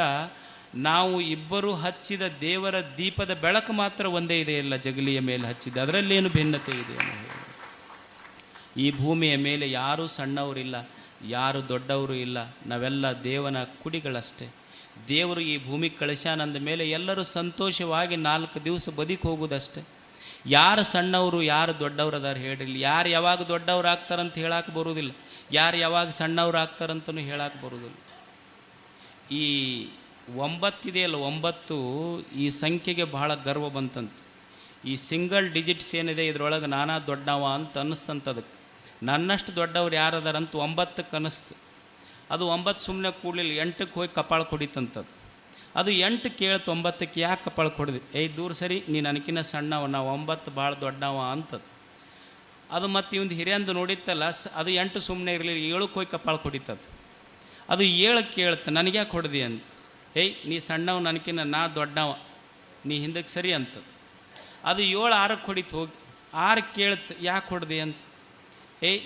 ನಾವು ಇಬ್ಬರು ಹಚ್ಚಿದ ದೇವರ ದೀಪದ ಬೆಳಕು ಮಾತ್ರ ಒಂದೇ ಇದೆಯಲ್ಲ ಜಗಲಿಯ ಮೇಲೆ ಹಚ್ಚಿದ, ಅದರಲ್ಲೇನು ಭಿನ್ನತೆ ಇದೆ ಅನ್ನೋ. ಈ ಭೂಮಿಯ ಮೇಲೆ ಯಾರೂ ಸಣ್ಣವರಿಲ್ಲ, ಯಾರು ದೊಡ್ಡವರು ಇಲ್ಲ. ನಾವೆಲ್ಲ ದೇವನ ಕುಡಿಗಳಷ್ಟೇ. ದೇವರು ಈ ಭೂಮಿಗೆ ಕಳಿಸ್ಯಾನಂದ ಮೇಲೆ ಎಲ್ಲರೂ ಸಂತೋಷವಾಗಿ 4 ದಿವಸ ಬದುಕಿ ಹೋಗೋದಷ್ಟೆ. ಯಾರು ಸಣ್ಣವರು ಯಾರು ದೊಡ್ಡವ್ರು ಅದಾರ ಹೇಳಿರಲಿ. ಯಾರು ಯಾವಾಗ ದೊಡ್ಡವ್ರು ಆಗ್ತಾರಂತ ಹೇಳಕ್ಕೆ ಬರೋದಿಲ್ಲ, ಯಾರು ಯಾವಾಗ ಸಣ್ಣವ್ರು ಆಗ್ತಾರಂತನೂ ಹೇಳಕ್ಕೆ ಬರೋದಿಲ್ಲ. ಈ 9 ಇದೆಯಲ್ಲ, 9 ಈ ಸಂಖ್ಯೆಗೆ ಬಹಳ ಗರ್ವ ಬಂತಂತೆ. ಈ ಸಿಂಗಲ್ ಡಿಜಿಟ್ಸ್ ಏನಿದೆ ಇದರೊಳಗೆ ನಾನಾ ದೊಡ್ಡವ ಅಂತ ಅನ್ನಿಸ್ತಂತ. ಅದಕ್ಕೆ ನನ್ನಷ್ಟು ದೊಡ್ಡವ್ರು ಯಾರದಾರಂತ 9ಕ್ಕೆ ಅನ್ನಿಸ್ತು. ಅದು 9 ಸುಮ್ಮನೆ ಕೂಡಲಿಲ್ಲ, 8ಕ್ಕೆ ಹೋಗಿ ಕಪಾಳ ಕೊಡಿತಂಥದ್ದು. ಅದು 8 ಕೇಳ್ತು, 9ಕ್ಕೆ ಯಾಕೆ ಕಪಾಳ ಕೊಡಿದೆ? ದೂರ ಸರಿ, ನೀನು ನನಗಿನ್ನ ಸಣ್ಣವ, ನಾವು 9 ಭಾಳ ದೊಡ್ಡವ ಅಂತದ್ದು. ಅದು ಮತ್ತು ಇವಂದು ಹಿರಿಯಂದು ನೋಡಿತ್ತಲ್ಲ, ಅದು 8 ಸುಮ್ಮನೆ ಇರಲಿಲ್ಲ, 7ಕ್ಕೆ ಹೋಗಿ ಕಪಾಳ ಕೊಡಿತದು. ಅದು 7ಕ್ಕೆ ಕೇಳ್ತು, ನನಗ್ಯಾಕೆ ಹೊಡೆದಿ ಅಂತ. ನೀ ಸಣ್ಣವ, ನನಗಿನ್ನ ನಾ ದೊಡ್ಡವ, ನೀ ಹಿಂದಕ್ಕೆ ಸರಿ ಅಂತದ್ದು. ಅದು 7 6ಕ್ಕೆ ಹೊಡಿತು ಹೋಗಿ. 6ಕ್ಕೆ ಕೇಳ್ತು, ಯಾಕೆ ಹೊಡೆದಿ ಅಂತ.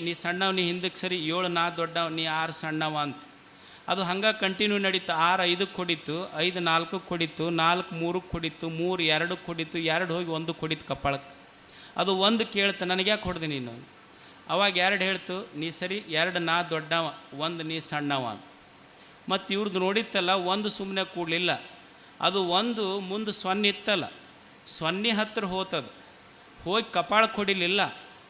ನೀ ಸಣ್ಣವ, ನೀ ಹಿಂದಕ್ಕೆ ಸರಿ, 7 ನಾ ದೊಡ್ಡವ, ನೀ 6 ಸಣ್ಣವ ಅಂತ. ಅದು ಹಂಗೆ ಕಂಟಿನ್ಯೂ ನಡೀತು. 6 5ಕ್ಕೆ ಹೊಡಿತು, 5 4ಕ್ಕೆ ಹೊಡಿತು, 4 3ಕ್ಕೆ ಹೊಡಿತು, 3 2ಕ್ಕೆ ಹೊಡಿತು, 2 ಹೋಗಿ 1ಕ್ಕೆ ಹೊಡಿತು ಕಪಾಳಕ್ಕೆ. ಅದು 1 ಕೇಳ್ತು, ನನಗೆ ಯಾಕೆ ಹೊಡೆದೆ ನೀನು. ಅವಾಗ 2 ಹೇಳ್ತು, ನೀ ಸರಿ, 2 ನಾ ದೊಡ್ಡವ, 1 ನೀ ಸಣ್ಣವ ಅಂತ. ಮತ್ತು ಇವ್ರದ್ದು ನೋಡಿತ್ತಲ್ಲ, 1 ಸುಮ್ಮನೆ ಕೂಡಲಿಲ್ಲ. ಅದು 1 ಮುಂದೆ 0 ಇತ್ತಲ್ಲ, 0 ಹತ್ತಿರ ಹೋತದು. ಹೋಗಿ ಕಪಾಳಕ್ಕೆ ಹೊಡಿಲಿಲ್ಲ,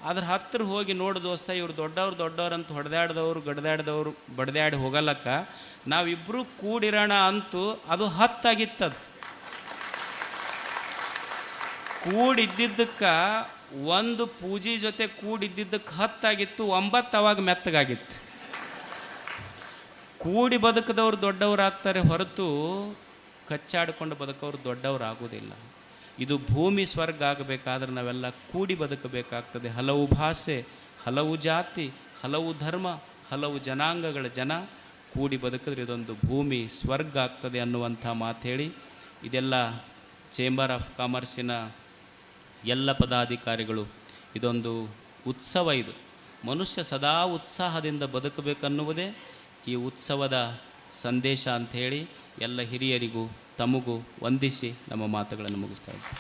ಅದ್ರ ಹತ್ತಿರ ಹೋಗಿ ನೋಡು ದೋಸ್ತ, ಇವ್ರು ದೊಡ್ಡವ್ರು ಅಂತ ಹೊಡೆದಾಡ್ದವ್ರು ಗಡ್ದಾಡ್ದವ್ರು ಬಡ್ದಾಡಿ ಹೋಗಲ್ಲಕ್ಕ, ನಾವಿಬ್ಬರು ಕೂಡಿರೋಣ ಅಂತೂ ಅದು 10 ಆಗಿತ್ತದು. ಕೂಡಿದ್ದಕ್ಕೆ 1 ಪೂಜೆ ಜೊತೆ ಕೂಡಿದ್ದಕ್ಕೆ 10 ಆಗಿತ್ತು, 9 ಅವಾಗ ಮೆತ್ತಗಾಗಿತ್ತು. ಕೂಡಿ ಬದುಕದವ್ರು ದೊಡ್ಡವ್ರು ಆಗ್ತಾರೆ ಹೊರತು ಕಚ್ಚಾಡಿಕೊಂಡು ಬದುಕವ್ರು ದೊಡ್ಡವ್ರು ಆಗೋದಿಲ್ಲ. ಇದು ಭೂಮಿ ಸ್ವರ್ಗ ಆಗಬೇಕಾದ್ರೆ ನಾವೆಲ್ಲ ಕೂಡಿ ಬದುಕಬೇಕಾಗ್ತದೆ. ಹಲವು ಭಾಷೆ, ಹಲವು ಜಾತಿ, ಹಲವು ಧರ್ಮ, ಹಲವು ಜನಾಂಗಗಳ ಜನ ಕೂಡಿ ಬದುಕಿದ್ರೆ ಇದೊಂದು ಭೂಮಿ ಸ್ವರ್ಗ ಆಗ್ತದೆ ಅನ್ನುವಂಥ ಮಾತು ಹೇಳಿ, ಇದೆಲ್ಲ ಚೇಂಬರ್ ಆಫ್ ಕಾಮರ್ಸಿನ ಎಲ್ಲ ಪದಾಧಿಕಾರಿಗಳು, ಇದೊಂದು ಉತ್ಸವ. ಇದು ಮನುಷ್ಯ ಸದಾ ಉತ್ಸಾಹದಿಂದ ಬದುಕಬೇಕನ್ನುವುದೇ ಈ ಉತ್ಸವದ ಸಂದೇಶ ಅಂಥೇಳಿ ಎಲ್ಲ ಹಿರಿಯರಿಗೂ ತಮಗೂ ವಂದಿಸಿ ನಮ್ಮ ಮಾತುಗಳನ್ನು ಮುಗಿಸ್ತಾ ಇದ್ದೀವಿ.